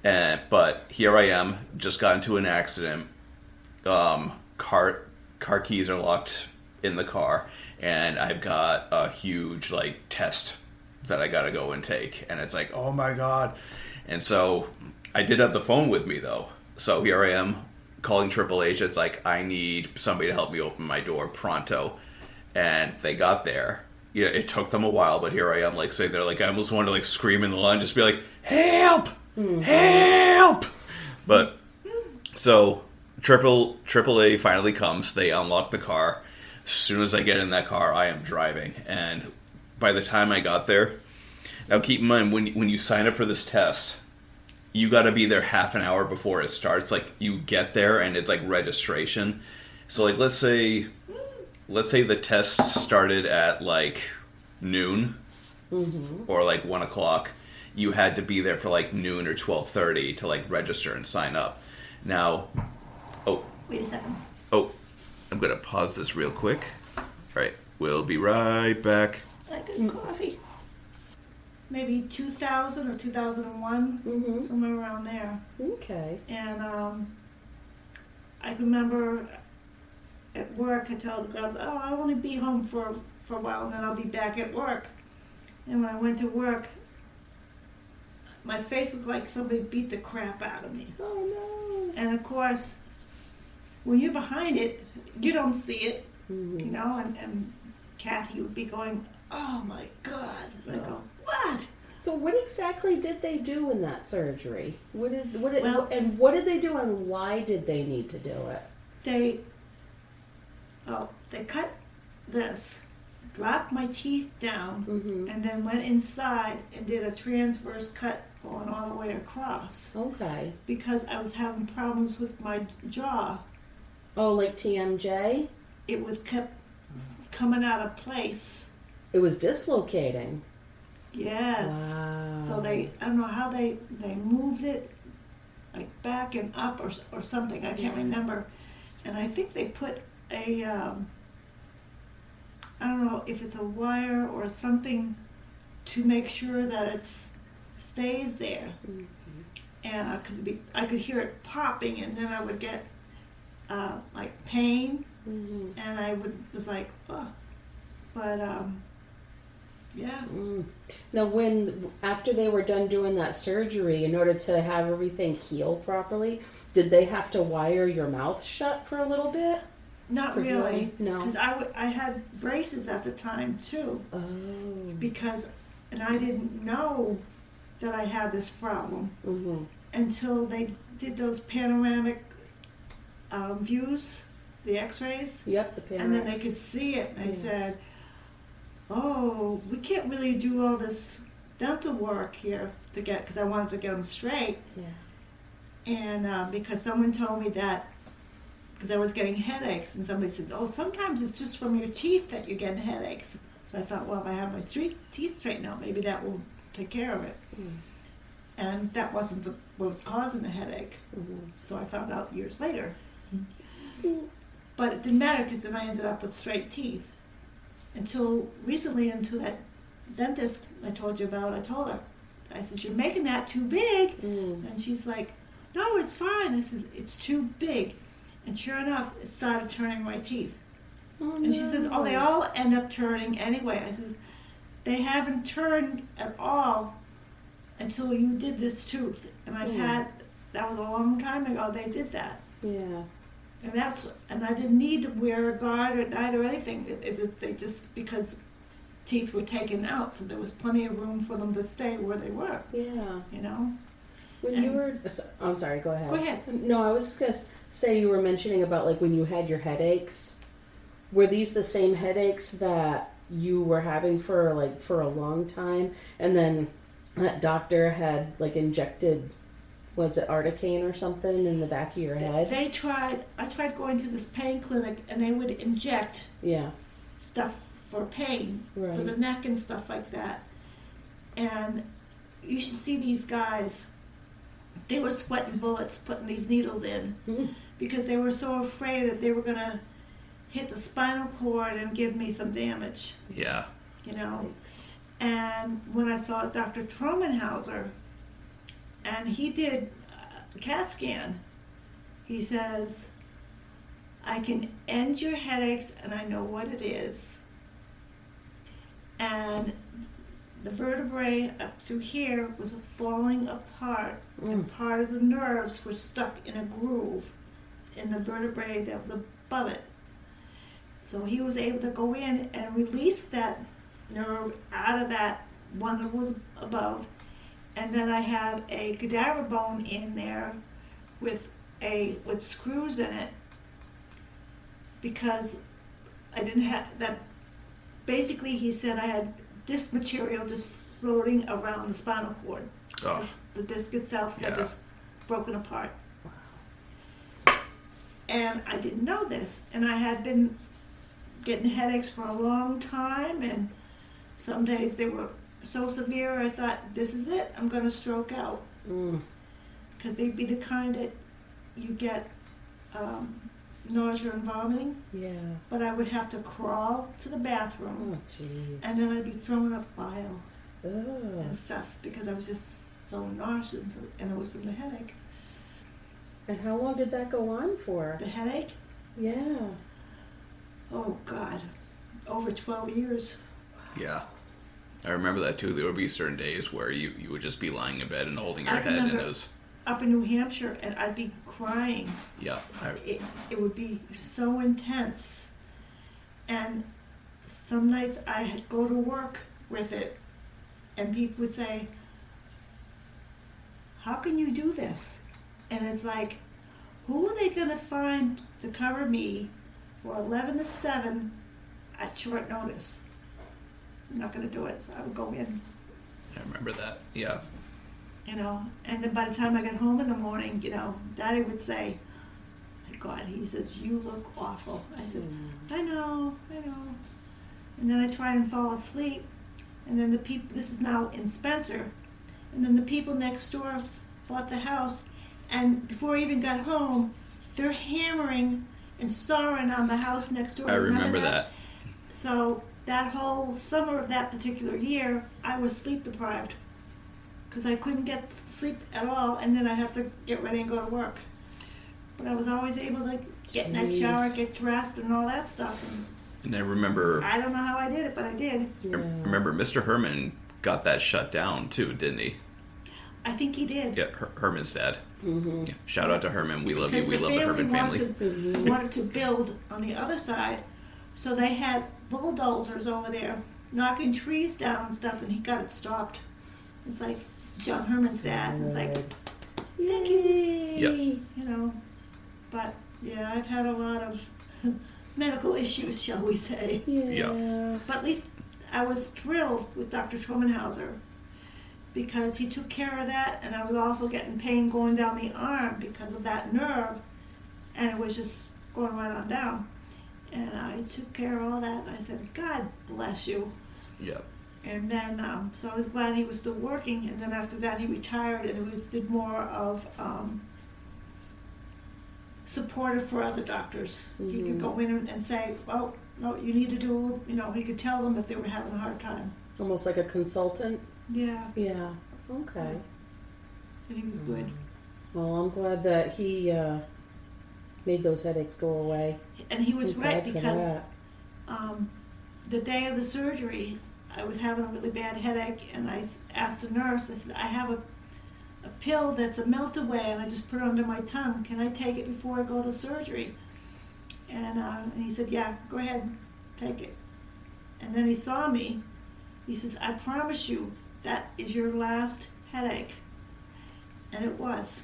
But here I am, just got into an accident. Car keys are locked in the car. And I've got a huge, like, test that I gotta go and take. And it's like, oh my god. And so, I did have the phone with me, though. So here I am, calling Triple H. It's like, I need somebody to help me open my door pronto. And they got there. Yeah, it took them a while, but here I am, like, sitting there, like, I almost wanted to, like, scream in the line, just be like, help! Help! But, so, Triple A finally comes. They unlock the car. As soon as I get in that car, I am driving. And by the time I got there, now keep in mind, when you sign up for this test, you got to be there half an hour before it starts. Like, you get there and it's like registration. So, like, let's say the test started at like noon or like 1 o'clock. you had to be there for like noon or 12:30 to like register and sign up. Now,
Wait a second.
I'm gonna pause this real quick. All right, we'll be right back.
I got coffee. Maybe 2000 or 2001, somewhere around there.
Okay.
And I remember at work, I told the girls, "Oh, I'll only be home for a while, and then I'll be back at work." And when I went to work, my face was like somebody beat the crap out of me.
Oh no.
And of course, when you're behind it, you don't see it, you know. And Kathy would be going, "Oh my God!" And I go, "What?"
So what exactly did they do in that surgery? What did
Well-
and what did they do, and why did they need to do it?
They cut this, dropped my teeth down, and then went inside and did a transverse cut going all the way across
Okay.
because I was having problems with my jaw.
Oh, like TMJ?
It was kept coming out of place.
It was dislocating.
Yes.
Wow.
So I don't know how they moved it, like back and up or something. I can't remember. And I think they put a, I don't know if it's a wire or something to make sure that it stays there. And because I could hear it popping, and then I would get like pain, and I was like, oh, but yeah.
Now, after they were done doing that surgery, in order to have everything heal properly, did they have to wire your mouth shut for a little bit?
Not
For
really,
healing? No.
because I had braces at the time too,
Oh.
and I didn't know that I had this problem until they did those panoramic views, the X-rays,
Yep, the
and then
parents.
they could see it, and I said, "Oh, we can't really do all this dental work here because I wanted to get them straight."
Yeah.
And because someone told me that, because I was getting headaches, and somebody said, "Oh, sometimes it's just from your teeth that you're getting headaches." So I thought, well, if I have my teeth straightened out, maybe that will take care of it. And that wasn't what was causing the headache. So I found out years later. But it didn't matter because then I ended up with straight teeth. Until recently, until that dentist I told you about, I told her, I said, "You're making that too big." And she's like, "No, it's fine." I said, "It's too big." And sure enough, it started turning my teeth.
Oh,
And she says, "Oh, they all end up turning anyway." I said, "They haven't turned at all until you did this tooth." And that was a long time ago they did that.
Yeah.
And I didn't need to wear a guard at night or anything. They just, because teeth were taken out, so there was plenty of room for them to stay where they were,
Yeah.
you know?
When you were, I'm sorry, go ahead.
Go ahead.
No, I was just going to say, you were mentioning about like when you had your headaches. Were these the same headaches that you were having for a long time? And then that doctor had like injected, was it Articaine or something in the back of your head?
I tried going to this pain clinic, and they would inject
Yeah.
stuff for pain, for
Right.
the neck and stuff like that. And you should see these guys. They were sweating bullets putting these needles in because they were so afraid that they were going to hit the spinal cord and give me some damage,
Yeah.
you know. And when I saw Dr. Tromenhauser, and he did a CAT scan, he says, "I can end your headaches, and I know what it is." And the vertebrae up through here was falling apart, and part of the nerves were stuck in a groove in the vertebrae that was above it. So he was able to go in and release that nerve out of that one that was above. And then I had a cadaver bone in there with screws in it, because I didn't have that. Basically, he said I had disc material just floating around the spinal cord.
Oh.
The disc itself had
Yeah.
just broken apart. And I didn't know this, and I had been getting headaches for a long time, and some days they were so severe I thought, this is it, I'm gonna stroke out.
Mm.
Because they'd be the kind that you get nausea and vomiting,
Yeah.
but I would have to crawl to the bathroom,
Oh, jeez.
and then I'd be throwing up bile
Oh.
and stuff because I was just so nauseous, and it was from the headache.
And how long did that go on for?
The headache?
Yeah.
Oh, God. Over 12 years.
Yeah. I remember that too. There would be certain days where you would just be lying in bed and holding your
I
head, and
remember-
it was,
Up in New Hampshire, and I'd be crying.
yeah.
It would be so intense. And some nights I'd go to work with it, and people would say, how can you do this? And it's like, who are they going to find to cover me for 11 to 7 at short notice? I'm not going to do it, so I would go in,
I remember that. Yeah.
you know. And then by the time I got home in the morning, you know, Daddy would say, my God, he says, you look awful. I said, I know. And then I tried and fall asleep, and then the people, this is now in Spencer, and then the people next door bought the house, and before I even got home, they're hammering and sawing on the house next door.
I remember that.
So that whole summer of that particular year, I was sleep deprived because I couldn't get sleep at all, and then I'd have to get ready and go to work. But I was always able to get in that shower,
Jeez.
get dressed, and all that stuff.
And I remember,
I don't know how I did it, but I did.
Yeah.
remember Mr. Herman got that shut down too, didn't he?
I think he did.
Yeah, Herman's dad.
Mm-hmm.
Yeah. Shout out to Herman. We love you.
Because
We love the Herman family.
wanted to build on the other side, so they had bulldozers over there knocking trees down and stuff, and he got it stopped. It's like, it's John Herman's dad. And it's like, thank you.
Yay.
Yep.
You know, but yeah, I've had a lot of medical issues, shall we say.
Yeah.
But at least I was thrilled with Dr. Trumanhauser because he took care of that, and I was also getting pain going down the arm because of that nerve, and it was just going right on down. And I took care of all that, and I said, God bless you.
Yeah.
And then, so I was glad he was still working, and then after that he retired, and he did more of supportive for other doctors. He could go in and say, well, no, you need to do, you know, he could tell them if they were having a hard time.
Almost like a consultant.
Yeah,
Yeah. Okay.
and he was good.
Well, I'm glad that he made those headaches go away.
And he was
Thank
right
God for
because
that.
the day of the surgery, I was having a really bad headache, and I asked the nurse, I said, I have a pill that's a melt away, and I just put it under my tongue. Can I take it before I go to surgery? And he said, yeah, go ahead, take it. And then he saw me. He says, I promise you, that is your last headache. And it was,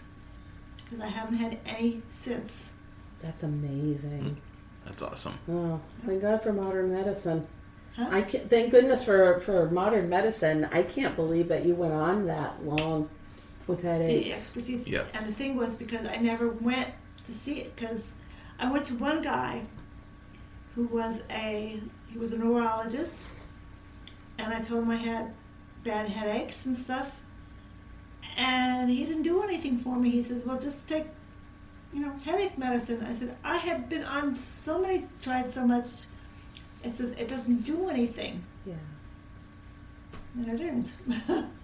because I haven't had any since.
That's amazing.
That's awesome.
Oh, thank God for modern medicine.
Huh?
I can't, thank goodness for modern medicine. I can't believe that you went on that long with
The
headaches.
expertise.
Yeah.
And the thing was, because I never went to see it, because I went to one guy who was a neurologist, and I told him I had bad headaches and stuff, and he didn't do anything for me. He says, well, just take, headache medicine. I said, I have been on tried so much. It says, it doesn't do anything.
Yeah.
And I didn't.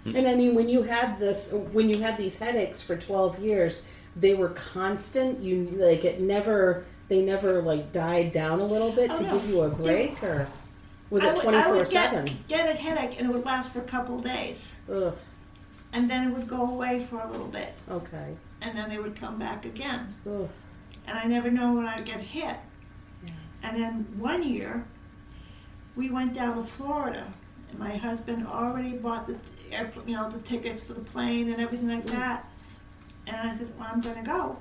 And I mean, when you had these headaches for 12 years, they were constant. They never like died down a little bit to
no.
give you a break, or was it
I would
24/7?
get a headache, and it would last for a couple of days.
Ugh.
And then it would go away for a little bit,
Okay.
and then they would come back again.
Ugh.
And I never know when I'd get hit.
Yeah.
And then one year, we went down to Florida, and my husband already bought the tickets for the plane and everything like that. And I said, well, I'm going to go.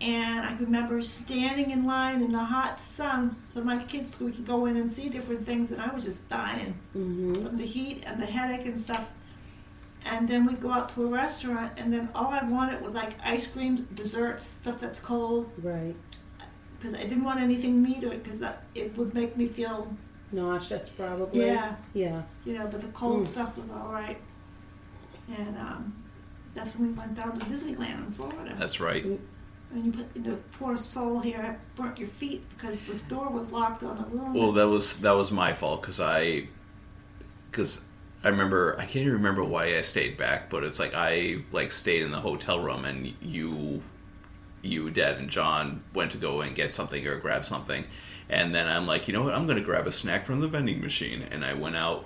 And I remember standing in line in the hot sun so my kids, we could go in and see different things, and I was just dying
Mm-hmm.
from the heat and the headache and stuff. And then we'd go out to a restaurant, and then all I wanted was like ice cream, desserts, stuff that's cold,
Right.
because I didn't want anything near it, because it would make me feel
Nauseous, probably.
Yeah.
Yeah.
But the cold stuff was all right. And that's when we went down to Disneyland in Florida.
That's right.
And you put the poor soul here burnt your feet because the door was locked on the room.
Well, that was my fault because I remember, I can't even remember why I stayed back, but it's like I stayed in the hotel room and you, Dad, and John went to go and get something or grab something, and then I'm like, you know what, I'm gonna grab a snack from the vending machine, and I went out,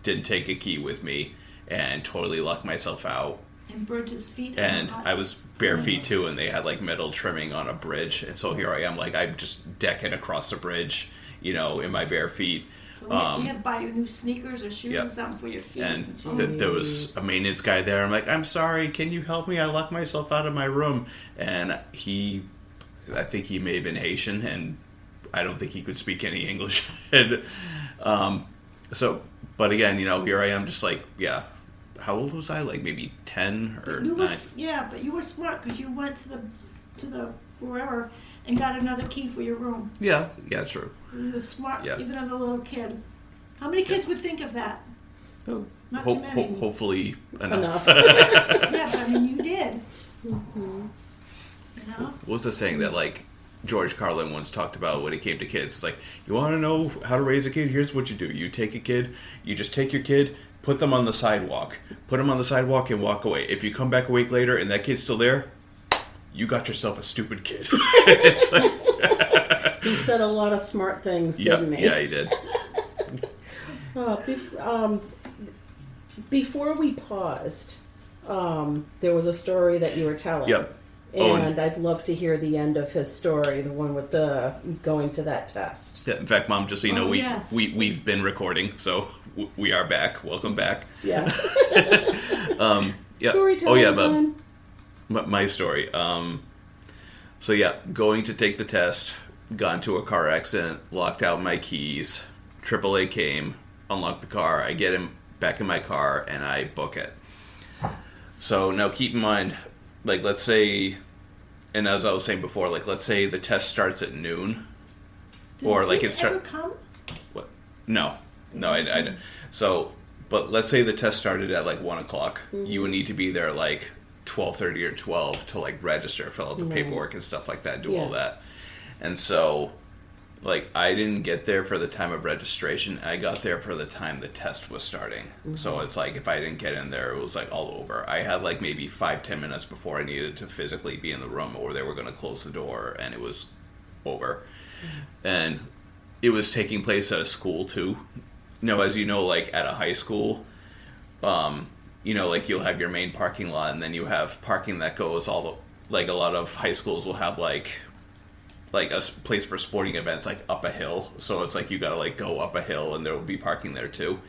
didn't take a key with me, and totally locked myself out.
And burnt his feet.
And I was bare feet too, and they had metal trimming on a bridge, and so here I am, I'm just decking across the bridge, in my bare feet.
So we had to buy you new sneakers or shoes or something for your feet.
And there was a maintenance guy there. I'm like, I'm sorry, can you help me? I locked myself out of my room. And I think he may have been Haitian, and I don't think he could speak any English. And but again, here I am just how old was I? Maybe 10 or 9?
But you were smart because you went to the wherever and got another key for your room.
Yeah, true.
You were smart,
Yeah.
even as a little kid. How many kids would think of that? Not too many.
Hopefully enough.
Yeah, but I mean, you did.
Mm-hmm.
What was the saying that George Carlin once talked about when it came to kids? It's like, you want to know how to raise a kid? Here's what you do. You take a kid, you just take your kid, put them on the sidewalk. Put them on the sidewalk and walk away. If you come back a week later and that kid's still there, you got yourself a stupid kid.
He said a lot of smart things, didn't he?
Yeah, he did.
Before we paused, there was a story that you were telling.
Yep.
And I'd love to hear the end of his story, the one with the going to that test.
Yeah, in fact, Mom, just so you know,
yes.
we've been recording, so we are back. Welcome back.
Yes.
Yeah.
Story time.
My story. Going to take the test, got into a car accident, locked out my keys. AAA came, unlocked the car. I get him back in my car, and I book it. So now keep in mind, let's say, and as I was saying before, let's say the test starts at noon, or
Did
it
ever come?
What? No, I didn't. So, but let's say the test started at 1 o'clock. Mm-hmm. You would need to be there 12:30 or 12 to register, fill out the paperwork and stuff like that, do all that. And so, I didn't get there for the time of registration. I got there for the time the test was starting. Mm-hmm. So it's if I didn't get in there, it was all over. I had maybe 5-10 minutes before I needed to physically be in the room, or they were going to close the door, and it was over. Mm-hmm. And it was taking place at a school too. As you know, at a high school, you'll have your main parking lot, and then you have parking that goes all the, a lot of high schools will have a place for sporting events up a hill. So it's you gotta go up a hill, and there will be parking there too.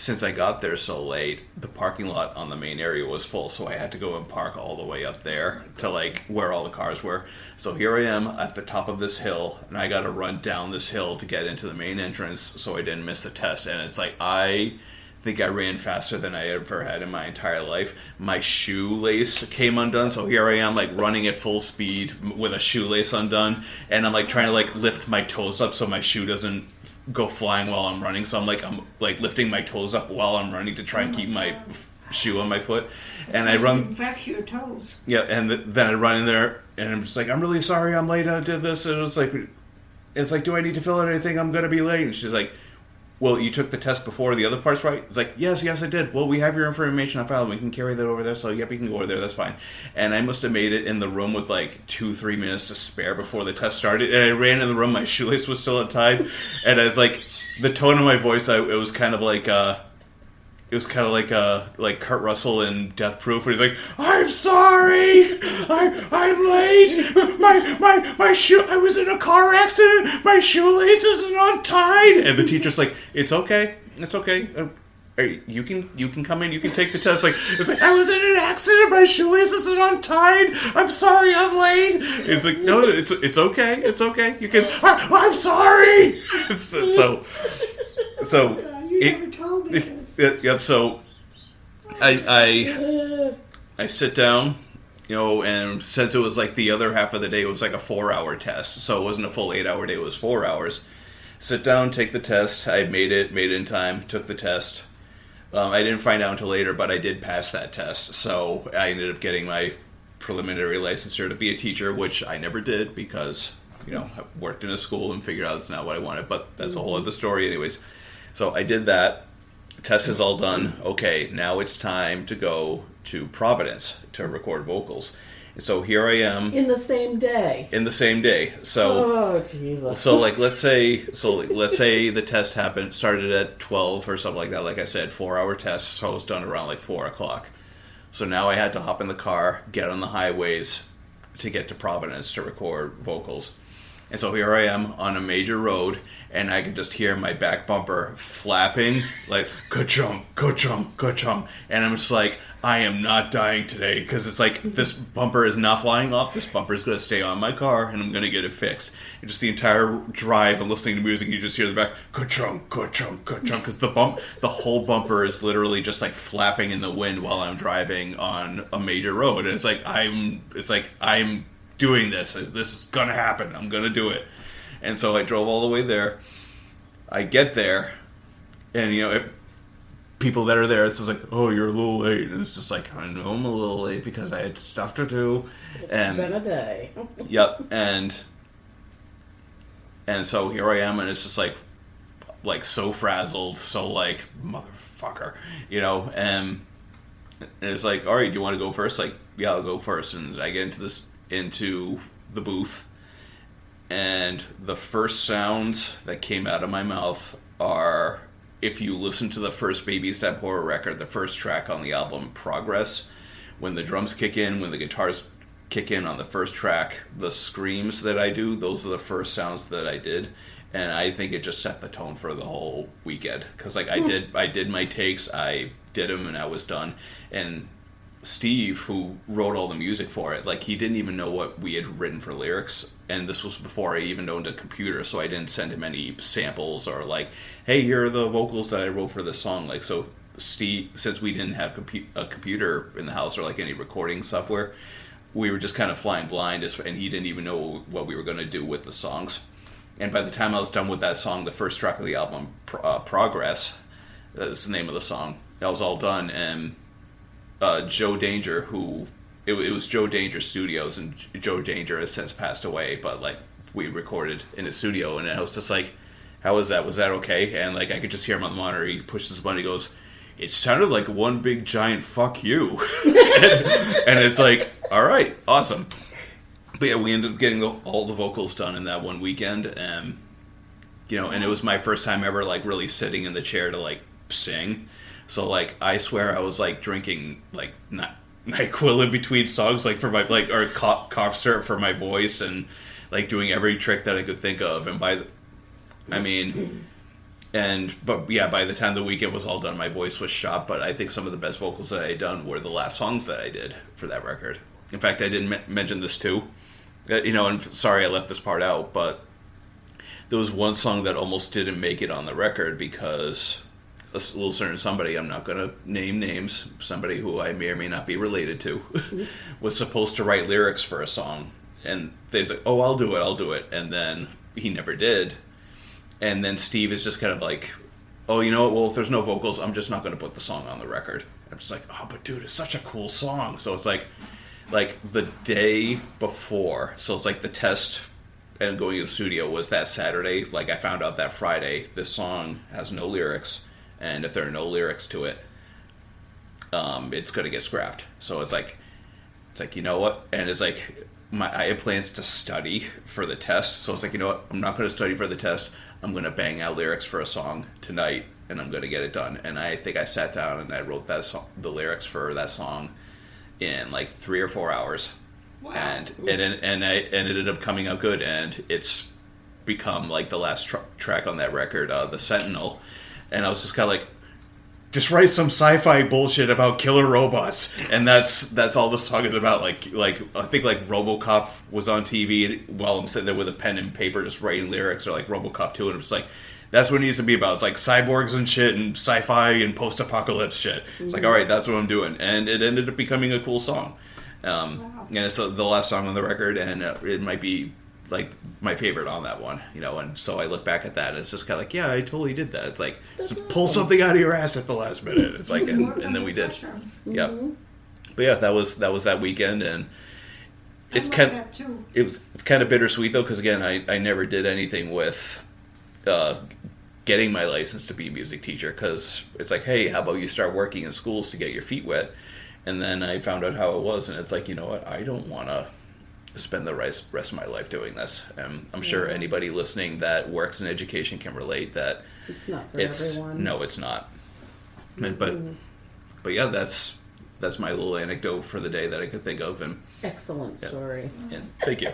Since I got there so late, the parking lot on the main area was full, so I had to go and park all the way up there to where all the cars were. So here I am at the top of this hill, and I gotta run down this hill to get into the main entrance so I didn't miss the test. And it's I think I ran faster than I ever had in my entire life. My shoelace came undone, so here I am running at full speed with a shoelace undone, and I'm trying to lift my toes up so my shoe doesn't go flying while I'm running. So I'm lifting my toes up while I'm running to try and keep my shoe on my foot. And I run
back to your toes.
Yeah, and then I run in there, and I'm just I'm really sorry I'm late. I did this, and it's do I need to fill out anything? I'm gonna be late. And she's like, well, you took the test before the other parts, right? It's yes, I did. Well, we have your information on file. We can carry that over there. So, yep, you can go over there. That's fine. And I must have made it in the room with 2-3 minutes to spare before the test started. And I ran in the room. My shoelace was still untied. And I was the tone of my voice, it was kind of like Kurt Russell in Death Proof, where he's I'm sorry, I'm late. My shoe. I was in a car accident. My shoelace isn't untied. And the teacher's it's okay. You can come in. You can take the test. I was in an accident. My shoelace isn't untied. I'm sorry, I'm late. It's no, it's okay. It's okay. You can. I'm sorry. So.
You never told me this.
Yep. So, I sit down, and since it was the other half of the day, it was a 4-hour test. So it wasn't a full 8-hour day. It was 4 hours. sit down, take the test. I made it in time, took the test. I didn't find out until later, but I did pass that test. So I ended up getting my preliminary licensure to be a teacher, which I never did because, I worked in a school and figured out it's not what I wanted. But that's a whole other story anyways. So I did that. Test is all done. Okay, now it's time to go to Providence to record vocals. And so here I am.
In the same day.
So,
oh Jesus.
So let's say the test started at 12 or something like that. Like I said, 4-hour test. So I was done around like 4:00. So now I had to hop in the car, get on the highways to get to Providence to record vocals. And so here I am on a major road, and I can just hear my back bumper flapping, like, ka-chum, ka-chum, ka-chum. And I'm just like, I am not dying today, because it's like, this bumper is not flying off, this bumper is going to stay on my car, and I'm going to get it fixed. And just the entire drive and listening to music, you just hear the back, ka-chum, ka-chum, ka-chum, because the whole bumper is literally just like flapping in the wind while I'm driving on a major road. And it's like, I'm doing this. This is gonna happen. I'm gonna do it. And so I drove all the way there. I get there, and people that are there, it's just like, oh, you're a little late. And it's just like, I know I'm a little late because I had stuff to do.
It's been a day.
Yep. And so here I am, and it's just like so frazzled, so like, motherfucker, and it's like, all right, do you want to go first? Like, yeah, I'll go first. And I get into the booth, and the first sounds that came out of my mouth are, if you listen to the first Baby Step Horror record, the first track on the album, Progress, when the drums kick in, when the guitars kick in on the first track, the screams that I do, those are the first sounds that I did. And I think it just set the tone for the whole weekend, because like I did my takes, I did them, and I was done. And Steve, who wrote all the music for it, like, he didn't even know what we had written for lyrics, and this was before I even owned a computer, so I didn't send him any samples or like, hey, here are the vocals that I wrote for this song. Like, so Steve, since we didn't have a computer in the house or like any recording software, we were just kind of flying blind, and he didn't even know what we were going to do with the songs. And by the time I was done with that song, the first track of the album, Progress, that's the name of the song, that was all done. And Joe Danger, it was Joe Danger Studios, and Joe Danger has since passed away, but like, we recorded in his studio, and I was just like, how was that? Was that okay? And like, I could just hear him on the monitor. He pushes the button, he goes, it sounded like one big giant fuck you. And it's like, all right, awesome. But yeah, we ended up getting all the vocals done in that one weekend, and and it was my first time ever like really sitting in the chair to like sing. So like, I swear I was like drinking like NyQuil in between songs, like for my or cough syrup for my voice, and like doing every trick that I could think of. And by the time the weekend was all done, my voice was shot. But I think some of the best vocals that I had done were the last songs that I did for that record. In fact, I didn't mention this too. And sorry I left this part out, but there was one song that almost didn't make it on the record because a little certain somebody, I'm not going to name names, somebody who I may or may not be related to, was supposed to write lyrics for a song. And they said, oh, I'll do it. And then he never did. And then Steve is just kind of like, oh, you know what? Well, if there's no vocals, I'm just not going to put the song on the record. I'm just like, oh, but dude, it's such a cool song. So it's like the day before, so it's like the test and going to the studio was that Saturday. Like, I found out that Friday this song has no lyrics, and if there are no lyrics to it, it's gonna get scrapped. So it's like you know what? And it's like I had plans to study for the test, so it's like, you know what? I'm not gonna study for the test. I'm gonna bang out lyrics for a song tonight, and I'm gonna get it done. And I think I sat down and I wrote the lyrics for that song in like 3 or 4 hours.
Wow.
And it ended up coming out good, and it's become like the last track on that record, The Sentinel. And I was just kind of like, just write some sci-fi bullshit about killer robots, and that's all the song is about. Like I think like RoboCop was on TV while I'm sitting there with a pen and paper just writing lyrics, or like RoboCop 2, and I'm just like, that's what it needs to be about. It's like cyborgs and shit, and sci-fi and post-apocalypse shit. It's like, all right, that's what I'm doing, and it ended up becoming a cool song.
Wow.
And it's the last song on the record, and it might be like my favorite on that one, and so I look back at that and it's just kind of like, yeah, I totally did that. It's like,
That's
just pull
awesome.
something out of your ass at the last minute. It's like, and then we did. Yeah. But yeah, that was that weekend, and it's kind
that too.
it's kind of bittersweet though, because again, I never did anything with getting my license to be a music teacher, because it's like, hey, how about you start working in schools to get your feet wet? And then I found out how it was, and it's like, you know what, I don't want to spend the rest of my life doing this. And I'm sure anybody listening that works in education can relate that
It's not for everyone.
No, it's not. But yeah, that's my little anecdote for the day that I could think of. And
Excellent story.
and thank you.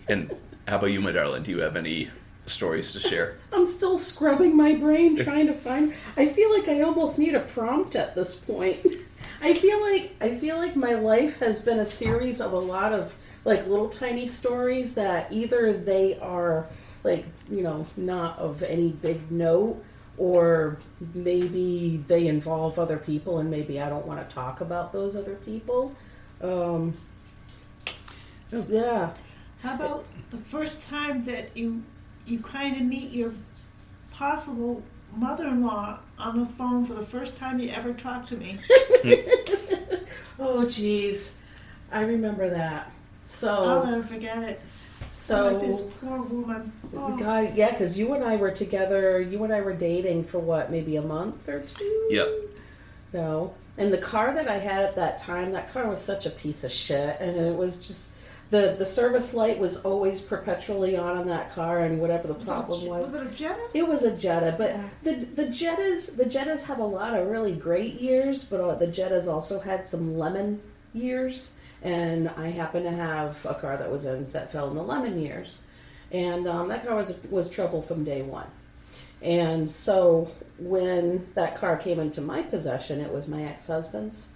And how about you, my darling? Do you have any stories to share?
I'm still scrubbing my brain trying to find. I feel like I almost need a prompt at this point. I feel like my life has been a series of a lot of like little tiny stories that either they are like, not of any big note, or maybe they involve other people and maybe I don't want to talk about those other people. Yeah.
How about the first time that you kind of meet your possible mother-in-law on the phone for the first time you ever talked to me?
Oh, geez. I remember that.
I'll never forget it.
So,
Like this poor woman. Oh.
God, yeah, because you and I were together, you and I were dating for what, maybe a month or two?
Yep.
No. And the car that I had at that time, that car was such a piece of shit. And it was just, the service light was always perpetually on that car, and whatever the problem was.
Was it a Jetta?
It was a Jetta, but the Jettas have a lot of really great years, but the Jettas also had some lemon years. And I happen to have a car that fell in the lemon years, and that car was trouble from day one. And so when that car came into my possession, it was my ex-husband's,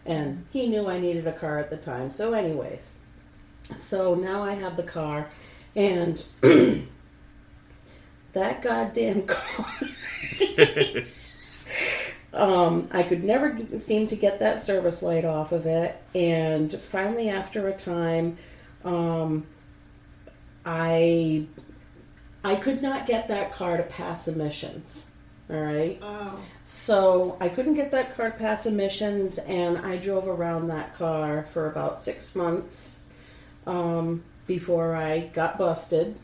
and he knew I needed a car at the time. So, anyways, so now I have the car, and that goddamn car. I could never seem to get that service light off of it, and finally, after a time, I could not get that car to pass emissions. All right.
Oh.
So I couldn't get that car to pass emissions, and I drove around that car for about 6 months before I got busted,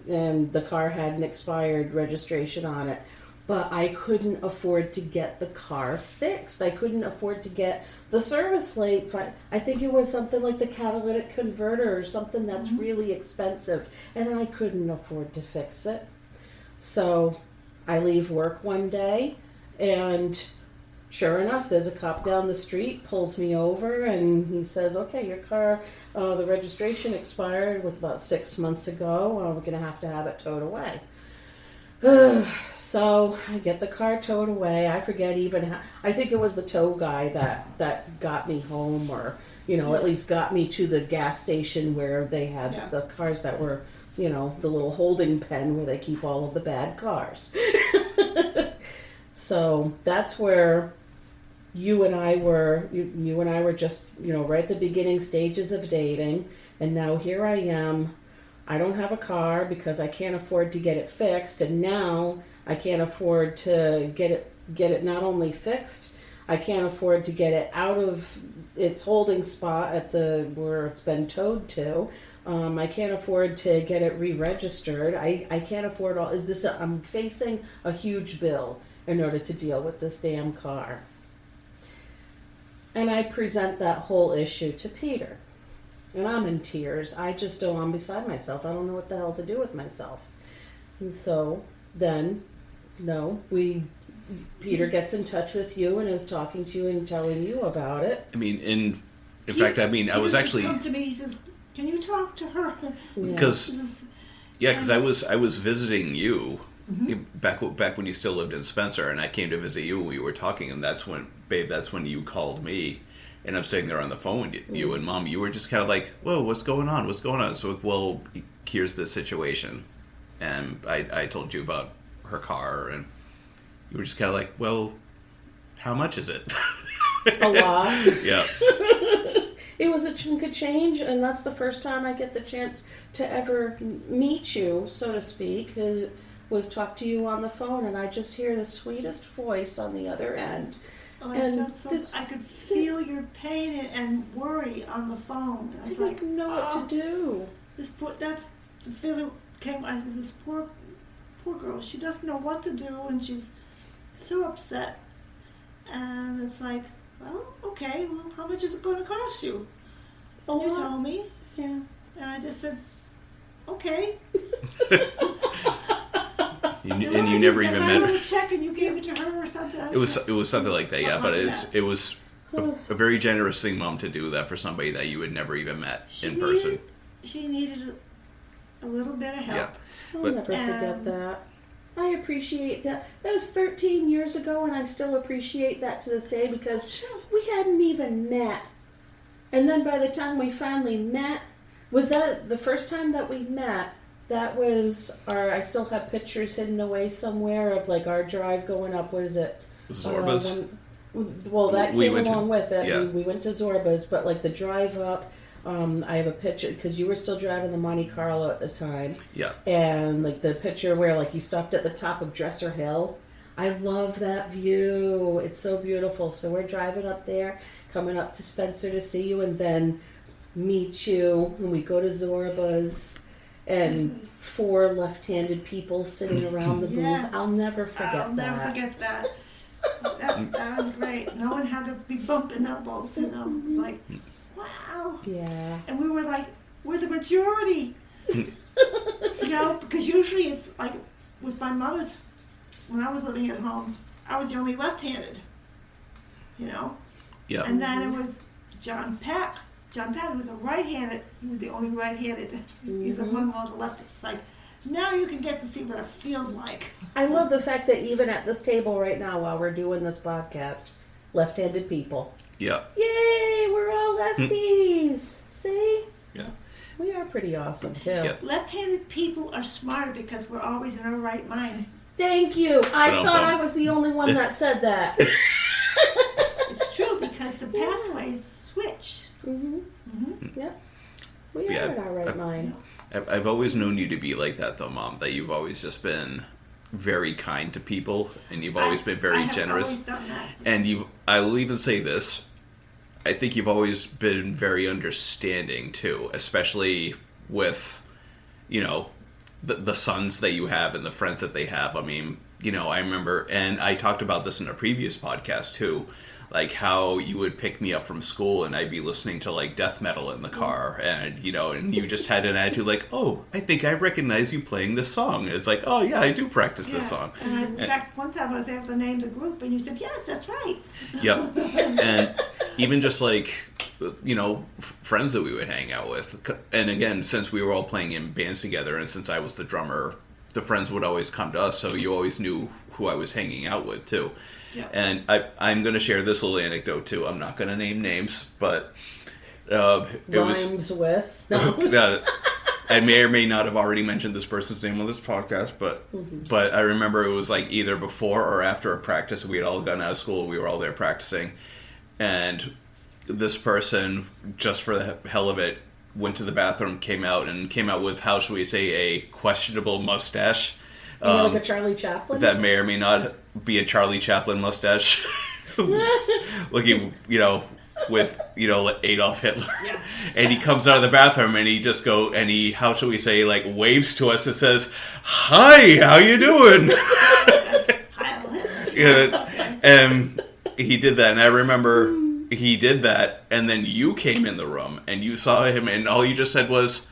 and the car had an expired registration on it. But I couldn't afford to get the car fixed. I couldn't afford to get the service light. I think it was something like the catalytic converter or something that's really expensive. And I couldn't afford to fix it. So I leave work one day, and sure enough, there's a cop down the street, pulls me over, and he says, okay, your car, the registration expired about 6 months ago. We're going to have it towed away. So I get the car towed away. I forget even how. I think it was the tow guy that got me home, or at least got me to the gas station where they had the cars that were, the little holding pen where they keep all of the bad cars. So that's where you and I were. You and I were just right at the beginning stages of dating, and now here I am. I don't have a car because I can't afford to get it fixed, and now I can't afford to get it not only fixed, I can't afford to get it out of its holding spot at where it's been towed to. I can't afford to get it re-registered. I can't afford all this. I'm facing a huge bill in order to deal with this damn car. And I present that whole issue to Peter. And I'm in tears. I'm beside myself. I don't know what the hell to do with myself. And so then, Peter gets in touch with you and is talking to you and telling you about it.
I mean, in fact, I was actually.
He comes to me. He says, "Can you talk to her?"
Because I was visiting you back when you still lived in Spencer, and I came to visit you and we were talking, and that's when you called me. And I'm sitting there on the phone with you and Mom. You were just kind of like, whoa, what's going on? What's going on? So, well, here's the situation. And I told you about her car, and you were just kind of like, well, how much is it?
A lot.
Yeah.
It was a chunk of change, and that's the first time I get the chance to ever meet you, so to speak. Was talk to you on the phone, and I just hear the sweetest voice on the other end.
Oh,
And
I felt I could feel your pain and worry on the phone. And
I
was
didn't know what to do.
That's the feeling came. I said, this poor girl. She doesn't know what to do, and she's so upset. And it's like, well, okay. Well, how much is it going to cost you? And you told me.
Yeah.
And I just said, okay.
And you never even met her.
A check and you gave it to her or something.
It was something like that, yeah. But it was a very generous thing, Mom, to do that for somebody that you had never even met in person.
She needed a little bit of help.
Yeah.
I'll never forget that. I appreciate that. That was 13 years ago, and I still appreciate that to this day because we hadn't even met. And then by the time we finally met, was that the first time that we met? That was I still have pictures hidden away somewhere of like our drive going up. What is it?
Zorba's.
Well, that came along with it.
Yeah.
We went to Zorba's, but like the drive up, I have a picture because you were still driving the Monte Carlo at this time.
Yeah.
And like the picture where like you stopped at the top of Dresser Hill. I love that view. It's so beautiful. So we're driving up there, coming up to Spencer to see you, and then meet you. And we go to Zorba's. And 4 left-handed people sitting around the booth.
Yes.
I'll never forget that.
I'll never forget that. That was great. No one had to be bumping elbows, you know. It's like, wow.
Yeah.
And we were like, we're the majority. You know, because usually it's like with my mother's, when I was living at home, I was the only left-handed. You know?
Yeah.
And then it was John Peck. John Peck was a right-handed. He was the only right-handed. He's among all the lefties. It's like, now you can get to see what it feels like.
I love the fact that even at this table right now, while we're doing this podcast, left-handed people.
Yeah.
Yay! We're all lefties. See?
Yeah.
We are pretty awesome too.
Yeah.
Left-handed people are smarter because we're always in our right mind.
Thank you. I thought I was the only one that said that.
It's true because the pathways switched.
Yep. We are in our right mind.
I've always known you to be like that, though, Mom. That you've always just been very kind to people, and you've always been very generous.
I've always done that.
And I will even say this: I think you've always been very understanding too, especially with, you know, the sons that you have and the friends that they have. I mean, you know, I remember, and I talked about this in a previous podcast too. Like how you would pick me up from school and I'd be listening to like death metal in the car, and you know, and you just had an attitude like, oh, I think I recognize you playing this song. And it's like, oh yeah, I do practice this song.
And in fact, one time I was able to name the group, and you said, yes, that's right.
Yep. And even just like, you know, friends that we would hang out with, and again, since we were all playing in bands together, and since I was the drummer, the friends would always come to us, so you always knew who I was hanging out with too.
Yeah.
And I'm going to share this little anecdote too. I'm not going to name names, but it
Rhymes with. No.
I may or may not have already mentioned this person's name on this podcast, but I remember it was like either before or after a practice. We had all gotten out of school. We were all there practicing, and this person, just for the hell of it, went to the bathroom, came out with, how should we say, a questionable mustache.
Like a Charlie Chaplin?
That may or may not be a Charlie Chaplin mustache. Looking, you know, with, you know, Adolf Hitler.
Yeah.
And he comes out of the bathroom and he just how shall we say, like waves to us and says, hi, how you doing? Yeah, and he did that, and I remember he did that, and then you came in the room and you saw him, and all you just said was,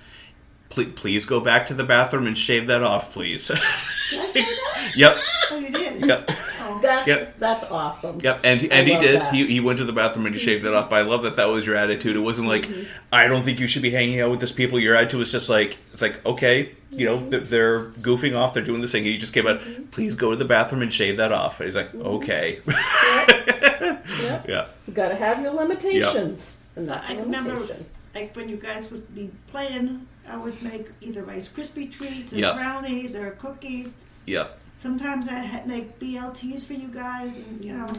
please go back to the bathroom and shave that off, please.
Did I say that?
Yep.
Oh, you did?
Yep.
Oh.
That's awesome.
Yep, and he did.
That.
He went to the bathroom and he shaved that off. But I love that was your attitude. It wasn't like, I don't think you should be hanging out with these people. Your attitude was just like, it's like, okay, you know, they're goofing off, they're doing this thing. And you just came out, please go to the bathroom and shave that off. And he's like, okay.
Yep.
Yeah.
You got to have your limitations, and that's a
remember,
limitation.
like when you guys would be playing, I would make either Rice Krispie treats or brownies or cookies.
Yep.
Sometimes I had make BLTs for you guys, and you know.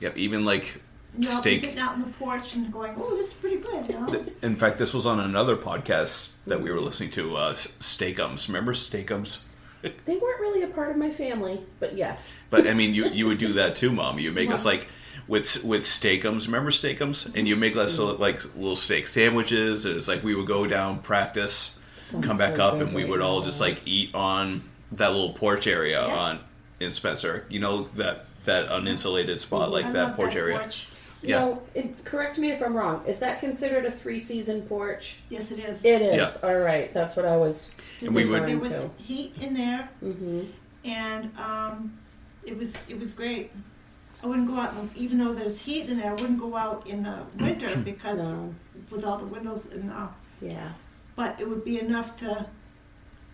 Yep. Even like steak.
Sitting out on the porch and going, oh, this is pretty good, you know?
In fact, this was on another podcast that we were listening to, Steakums. Remember Steakums?
They weren't really a part of my family, but yes.
But I mean, you would do that too, Mom. You make us like with Steakums. Remember Steakums? And you make us like little steak sandwiches. And it's like we would go down, practice, come back
so
up,
good
and we
right
would all
now.
just like eat on that little porch area
Yeah.
in Spencer. You know that uninsulated spot, like
I
that
love
porch area.
porch.
Yeah.
No, correct me if I'm wrong. Is that considered a 3-season porch?
Yes, it is.
It is.
Yeah.
All right. That's what I was
And we would-
There
referring
was
to.
heat in there,
Mm-hmm.
and it was great. I wouldn't go out, even though there's heat in there, I wouldn't go out in the winter because
No.
with all the windows and
Yeah.
but it would be enough to, at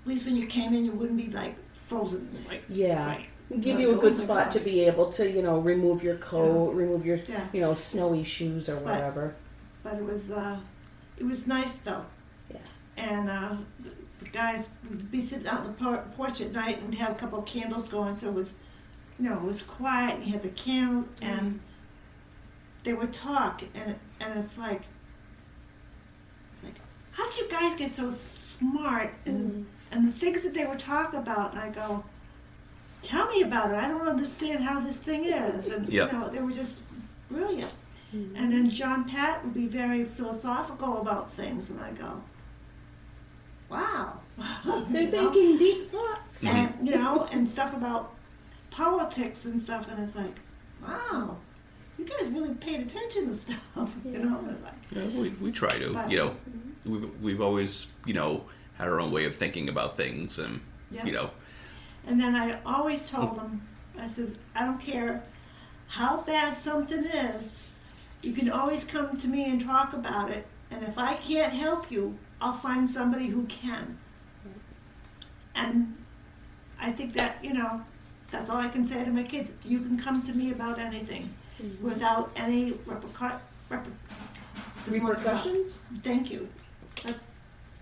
least when you came in, you wouldn't be like frozen, like.
Yeah.
Like,
Give
like,
you a
oh
good
my
spot to
God.
be able to, remove your coat, remove your,
Yeah.
snowy shoes or whatever.
But it was nice though.
Yeah.
And the guys would be sitting out on the porch at night and we'd have a couple of candles going, so it was, it was quiet, and you had the candles, and they would talk, and it's like, how did you guys get so smart, and the things that they would talk about, and I go, tell me about it, I don't understand how this thing is, and
Yep.
they were just brilliant. And then John Pat would be very philosophical about things, and I go, wow.
They're
You know?
thinking deep thoughts.
And, and stuff about politics and stuff, and it's like, wow, you guys really paid attention to stuff, and it's like,
Yeah, we try to,
But-
we've always, had our own way of thinking about things, and,
Yeah. And then I always told them, I says, I don't care how bad something is, you can always come to me and talk about it, and if I can't help you, I'll find somebody who can. And I think that, that's all I can say to my kids. You can come to me about anything without any
Repercussions?
Thank you. I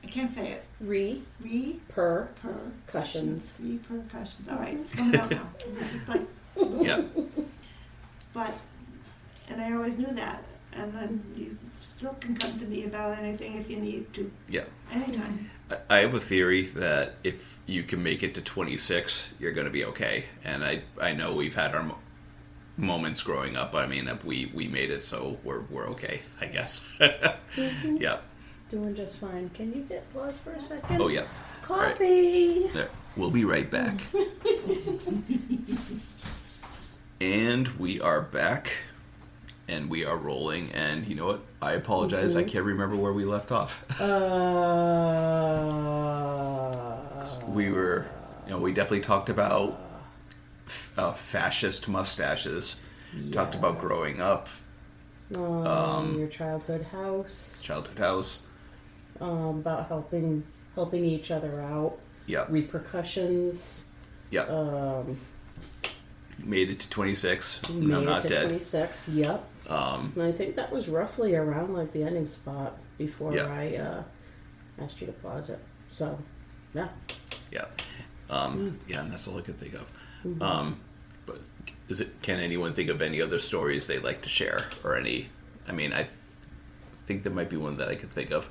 can't say it.
Repercussions.
Repercussions. All right, it's coming out now. It's just like,
Yeah.
but, and I always knew that. And then you still can come to me about anything if you need to.
Yeah.
Anytime.
I have a theory that if you can make it to 26, you're going to be okay. And I know we've had our moments growing up. I mean, we made it, so we're okay, I guess. Yeah.
Doing just fine. Can you pause for a second?
Oh, yeah.
Coffee!
There. We'll be right back. And we are back. And we are rolling. And you know what? I apologize. I can't remember where we left off. We were, we definitely talked about fascist mustaches. Talked about growing up.
Your childhood house. About helping each other out.
Yep.
Repercussions.
Yep. Made it to 26. And I'm not dead.
26. Yep. And I think that was roughly around like the ending spot before I asked you to pause it. So, yeah.
Yeah. Yeah, and that's all I could think of. But can anyone think of any other stories they'd like to share, or any? I mean, I think there might be one that I could think of.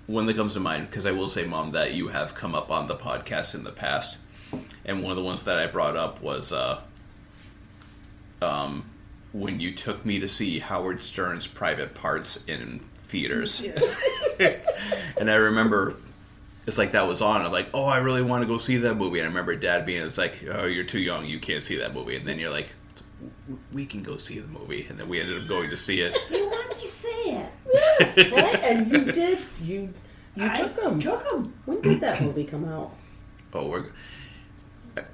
One that comes to mind, because I will say, Mom, that you have come up on the podcast in the past, and one of the ones that I brought up was when you took me to see Howard Stern's Private Parts in theaters.
Yeah.
And I remember, it's like that was on. I'm like, oh, I really want to go see that movie. And I remember Dad being, it's like, oh, you're too young, you can't see that movie. And then you're like, we can go see the movie. And then we ended up going to see it.
Why did you say it?
Right? And you did. You took them.
Took them.
When did that movie come out?
Oh,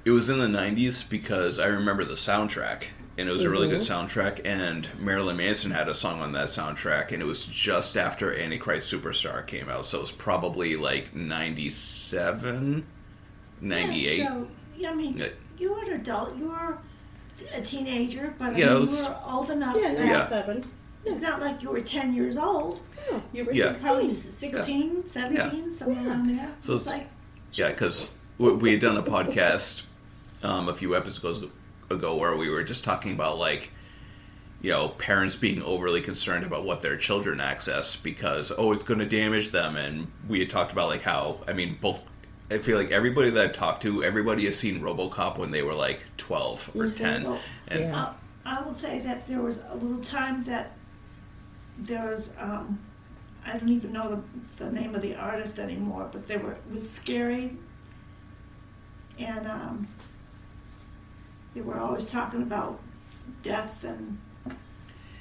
it was in the 90s because I remember the soundtrack. And it was a really good soundtrack. And Marilyn Manson had a song on that soundtrack. And it was just after Antichrist Superstar came out. So it was probably like 97, 98.
Yeah, so, I mean,
Yeah.
you were an adult. You were a teenager, but
Yeah,
I
it
mean,
was-
you were old enough
Yeah,
that
97.
it's not like you were 10 years old.
Oh, you were
Yeah.
Probably
16.
16, 17, somewhere around there.
So
It's like,
Yeah, because we had done a podcast a few episodes ago where we were just talking about, like, parents being overly concerned about what their children access because, it's going to damage them. And we had talked about like how, I feel like everybody that I've talked to, everybody has seen RoboCop when they were like 12 or 10.
Well,
And
Yeah.
I will say that there was a little time that there was, I don't even know the name of the artist anymore, but it was scary. And they were always talking about death, and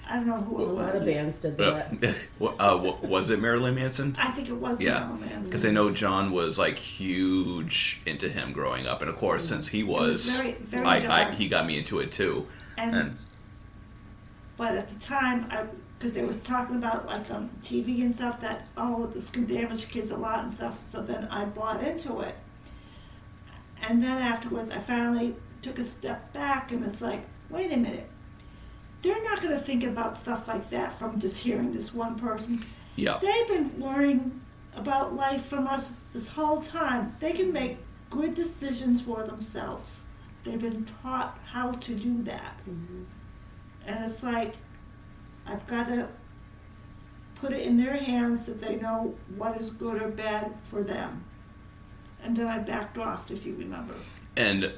I don't know who it
A lot of
was.
bands did that.
was it Marilyn Manson?
I think it was
Yeah,
Marilyn Manson.
because I know John was like huge into him growing up, and of course, since he was,
very, very dark.
he got me into it too. And
But at the time, because they was talking about like on TV and stuff that, this can damage kids a lot and stuff, so then I bought into it. And then afterwards, I finally took a step back and it's like, wait a minute. They're not going to think about stuff like that from just hearing this one person.
yeah,
They've been learning about life from us this whole time. They can make good decisions for themselves. They've been taught how to do that.
Mhm.
And it's like, I've got to put it in their hands that they know what is good or bad for them. And then I backed off, if you remember.
and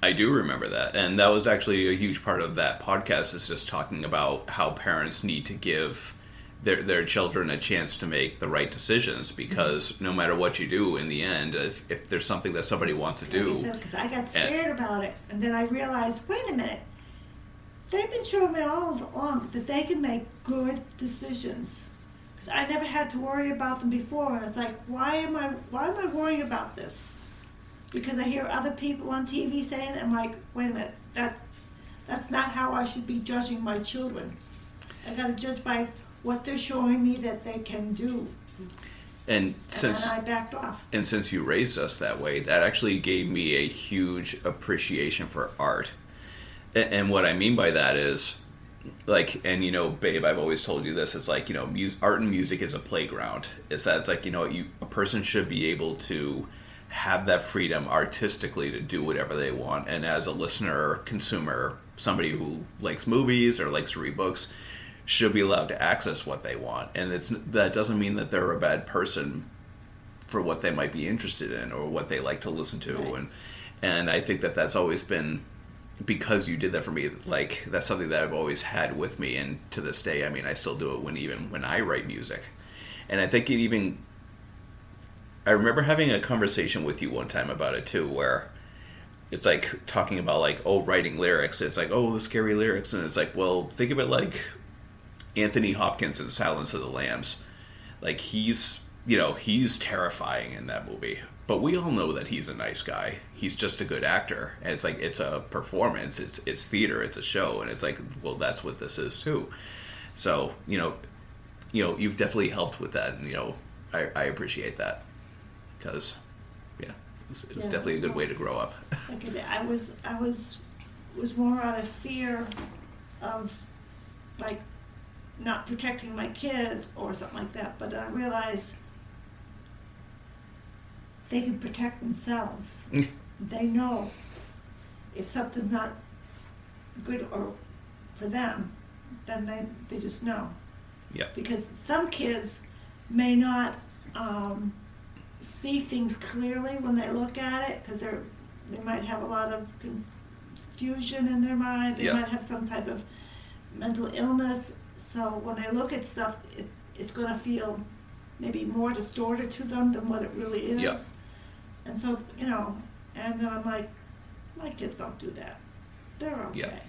I do remember that, and that was actually a huge part of that podcast. Is just talking about how parents need to give their children a chance to make the right decisions, because no matter what you do, in the end, if there's something that somebody wants to do,
Because I got scared about it. And then I realized, wait a minute. They've been showing me all along that they can make good decisions. Because I never had to worry about them before. And it's like, why am I worrying about this? Because I hear other people on TV saying it, I'm like, wait a minute, that's not how I should be judging my children. I gotta judge by what they're showing me that they can do.
and
And then I backed off.
since you raised us that way, that actually gave me a huge appreciation for art. And what I mean by that is, like, and babe, I've always told you this. It's like, art and music is a playground. It's like, a person should be able to have that freedom artistically to do whatever they want. And as a listener, consumer, somebody who likes movies or likes to read books, should be allowed to access what they want. And that doesn't mean that they're a bad person for what they might be interested in or what they like to listen to.
Right.
And I think that that's always been, because you did that for me, like, that's something that I've always had with me. And to this day, I still do it when I write music. And I think I remember having a conversation with you one time about it too, where it's like talking about like, writing lyrics. It's like, the scary lyrics. And it's like, well, think of it like Anthony Hopkins in Silence of the Lambs. Like, he's terrifying in that movie. But we all know that he's a nice guy. He's just a good actor. And it's like, it's a performance. It's theater. It's a show. And it's like, well, that's what this is too. So, you've definitely helped with that. And, I appreciate that. Because, it was
Yeah.
definitely a good way to grow up.
Like I was more out of fear of like not protecting my kids or something like that. But I realized they can protect themselves. They know if something's not good or for them, then they just know.
Yeah.
Because some kids may not see things clearly when they look at it, because they might have a lot of confusion in their mind. They
Yeah.
might have some type of mental illness. So when they look at stuff, it's going to feel maybe more distorted to them than what it really is.
Yeah.
And so, and then I'm like, my kids don't do that. They're okay.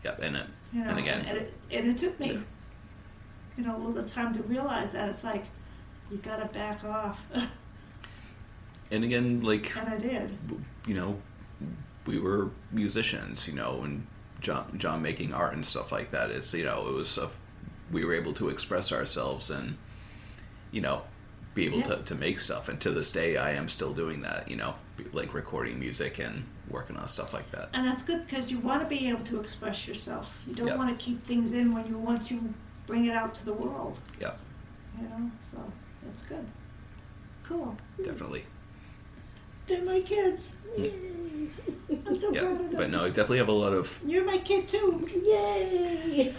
Yeah. And
And
again,
it took me, a little bit of time to realize that. It's like, you gotta back off.
and again, like,
And I did.
we were musicians, and John making art and stuff like that. It's, it was, we were able to express ourselves and, be able
Yeah.
to make stuff. And to this day, I am still doing that, like recording music and working on stuff like that.
And that's good, because you want to be able to express yourself. You don't
Yeah.
want to keep things in when you want to bring it out to the world.
Yeah,
So that's good. Cool.
definitely.
They're my kids.
Yay.
I'm so
Yeah,
proud of them.
but no, I definitely have a lot of.
You're my kid too.
Yay.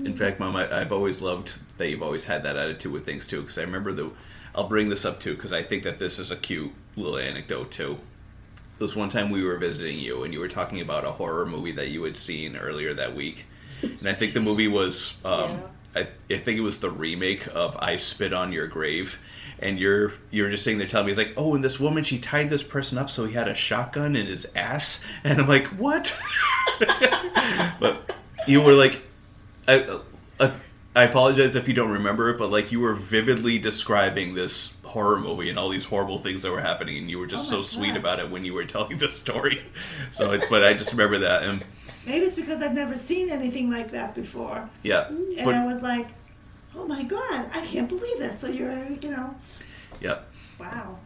In fact, Mom, I've always loved that you've always had that attitude with things too. Because I remember I'll bring this up too because I think that this is a cute little anecdote too. There was one time we were visiting you and you were talking about a horror movie that you had seen earlier that week, and I think the movie was I think it was the remake of I Spit on Your Grave. And you were just sitting there telling me, he's like, oh, and this woman, she tied this person up so he had a shotgun in his ass. And I'm like, what? But you were like, I apologize if you don't remember it, but like you were vividly describing this horror movie and all these horrible things that were happening, and you were just so sweet about it when you were telling the story. So, but I just remember that. And
Maybe it's because I've never seen anything like that before.
yeah.
And
But,
I was like, oh my God, I can't believe this. So you're,
yeah.
wow.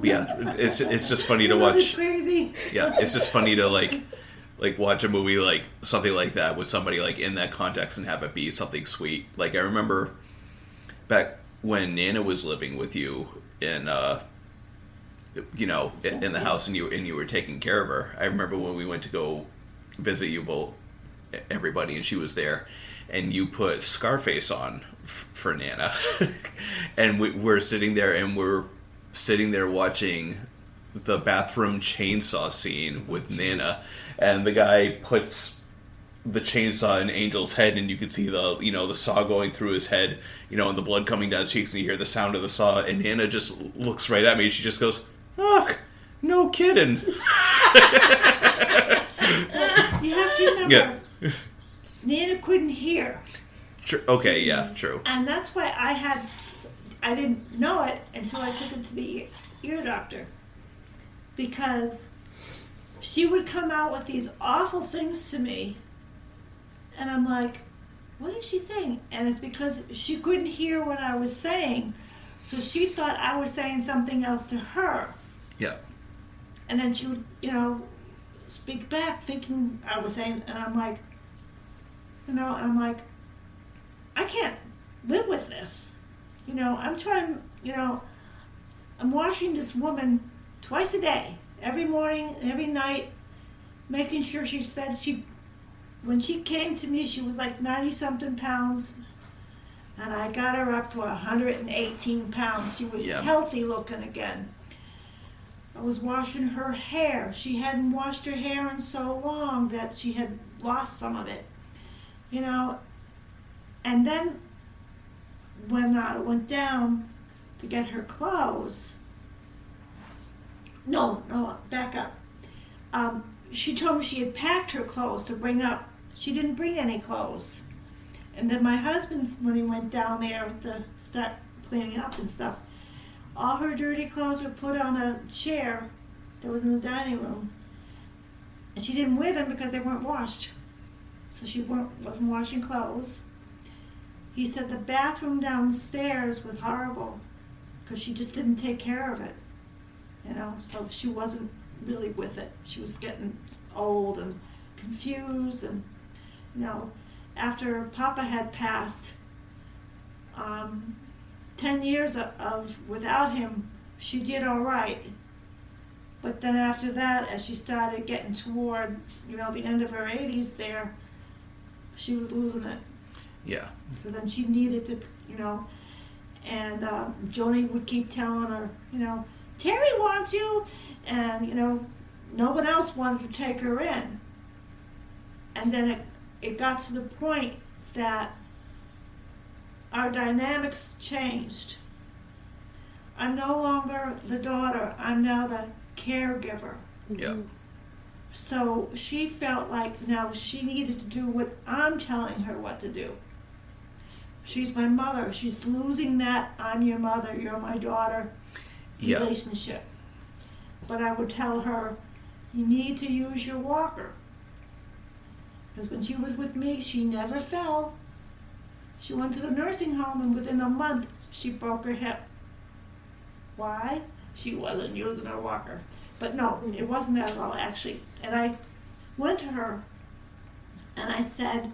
Yeah, it's just funny to
It's
watch.
crazy.
Yeah, it's just funny to like watch a movie like something like that with somebody like in that context and have it be something sweet. Like I remember back when Nana was living with you in in the house and you were taking care of her. I remember when we went to go visit you both, everybody, and she was there, and you put Scarface on for Nana, and we're sitting there watching the bathroom chainsaw scene with Nana, and the guy puts the chainsaw in Angel's head, and you can see the saw going through his head, and the blood coming down his cheeks, and you hear the sound of the saw, and Nana just looks right at me, and she just goes, "Fuck, no kidding."
You have to remember, Nana couldn't hear.
True. Okay, yeah, true.
And that's why I didn't know it until I took her to the ear doctor. Because she would come out with these awful things to me. And I'm like, what is she saying? And it's because she couldn't hear what I was saying. So she thought I was saying something else to her.
Yeah.
And then she would, speak back thinking I was saying, and I'm like, I can't live with this. I'm trying, I'm washing this woman twice a day, every morning, every night, making sure she's fed. When she came to me, she was like 90-something pounds, and I got her up to 118 pounds. She was healthy looking again. I was washing her hair. She hadn't washed her hair in so long that she had lost some of it, And then when I went down to get her clothes, no, back up. She told me she had packed her clothes to bring up. She didn't bring any clothes. And then my husband, when he went down there to start cleaning up and stuff, all her dirty clothes were put on a chair that was in the dining room. And she didn't wear them because they weren't washed. So she wasn't washing clothes. He said the bathroom downstairs was horrible because she just didn't take care of it. So she wasn't really with it. She was getting old and confused, and after Papa had passed, 10 years of without him, she did all right. But then after that, as she started getting toward, the end of her 80s there, she was losing it.
Yeah.
So then she needed to, and Joni would keep telling her, Terry wants you, and, no one else wanted to take her in. And then it got to the point that our dynamics changed. I'm no longer the daughter, I'm now the caregiver.
Yeah.
So she felt like now she needed to do what I'm telling her what to do. She's my mother. She's losing that I'm your mother, you're my daughter relationship. But I would tell her, you need to use your walker. Because when she was with me, she never fell. She went to the nursing home, and within a month, she broke her hip. Why? She wasn't using her walker. But no, it wasn't that at all, actually. And I went to her, and I said,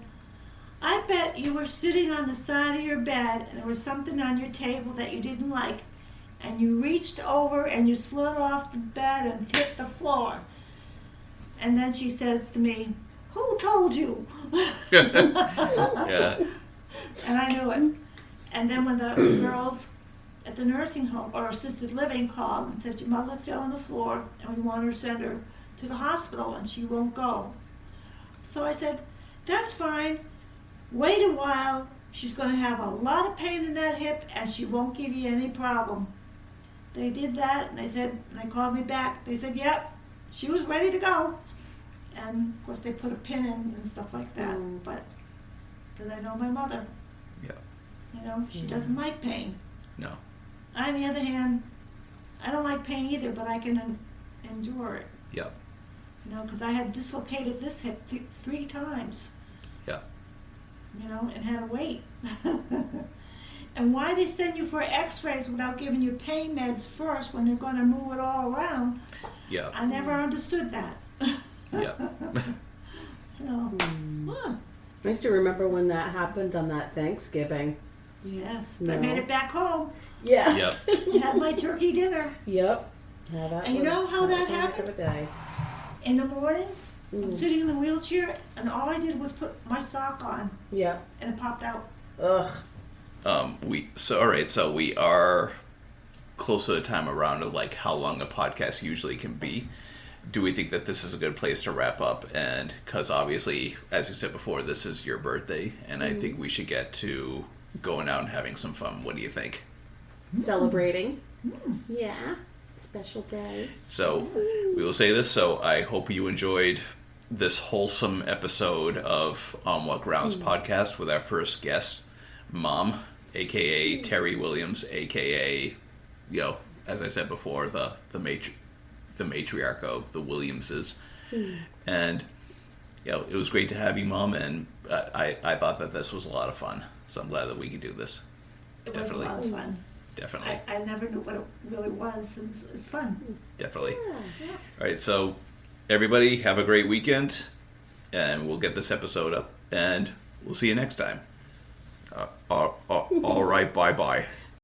I bet you were sitting on the side of your bed, and there was something on your table that you didn't like, and you reached over and you slid off the bed and hit the floor. And then she says to me, "Who told you?"
Yeah.
And I knew it. And then when the girls at the nursing home or assisted living called and said, "Your mother fell on the floor and we want her to send her to the hospital and she won't go." So I said, "That's fine. Wait a while. She's going to have a lot of pain in that hip and she won't give you any problem." They did that and and they called me back. They said, "Yep, she was ready to go." And of course they put a pin in and stuff like that. But did I know my mother?
Yeah.
You know, she doesn't like pain.
No.
I, on the other hand, I don't like pain either, but I can endure it.
Yeah.
You know, because I had dislocated this hip 3 times.
Yeah.
You know, and had to wait. And why they send you for x-rays without giving you pain meds first when they're going to move it all around,
Yeah.
I never understood that.
Yeah.
You know, huh.
I used to remember when that happened on that Thanksgiving.
Yes,
No.
I made it back home.
Yeah.
Yep.
Had my turkey dinner.
Yep. Yeah, that
And you know how that
was a heck
happened?
of a day.
In the morning, I'm
Mm.
sitting in the wheelchair, and all I did was put my sock on,
Yep.
and it popped out.
Ugh.
So we are close to the time around of like how long a podcast usually can be. Do we think that this is a good place to wrap up? And because obviously, as you said before, this is your birthday, and I think we should get to going out and having some fun. What do you think?
Celebrating. Yeah. Special day.
So we will say this. So I hope you enjoyed this wholesome episode of On What Grounds podcast with our first guest, Mom, aka Terry Williams, aka, you know, as I said before, the matriarch of the Williamses. And you know, it was great to have you, Mom, and I thought that this was a lot of fun. So I'm glad that we could do this.
It
Definitely.
was a lot of fun.
Definitely.
I never knew what it really was. It's fun.
Definitely. All right, so everybody have a great weekend, and we'll get this episode up, and we'll see you next time. All right, bye-bye.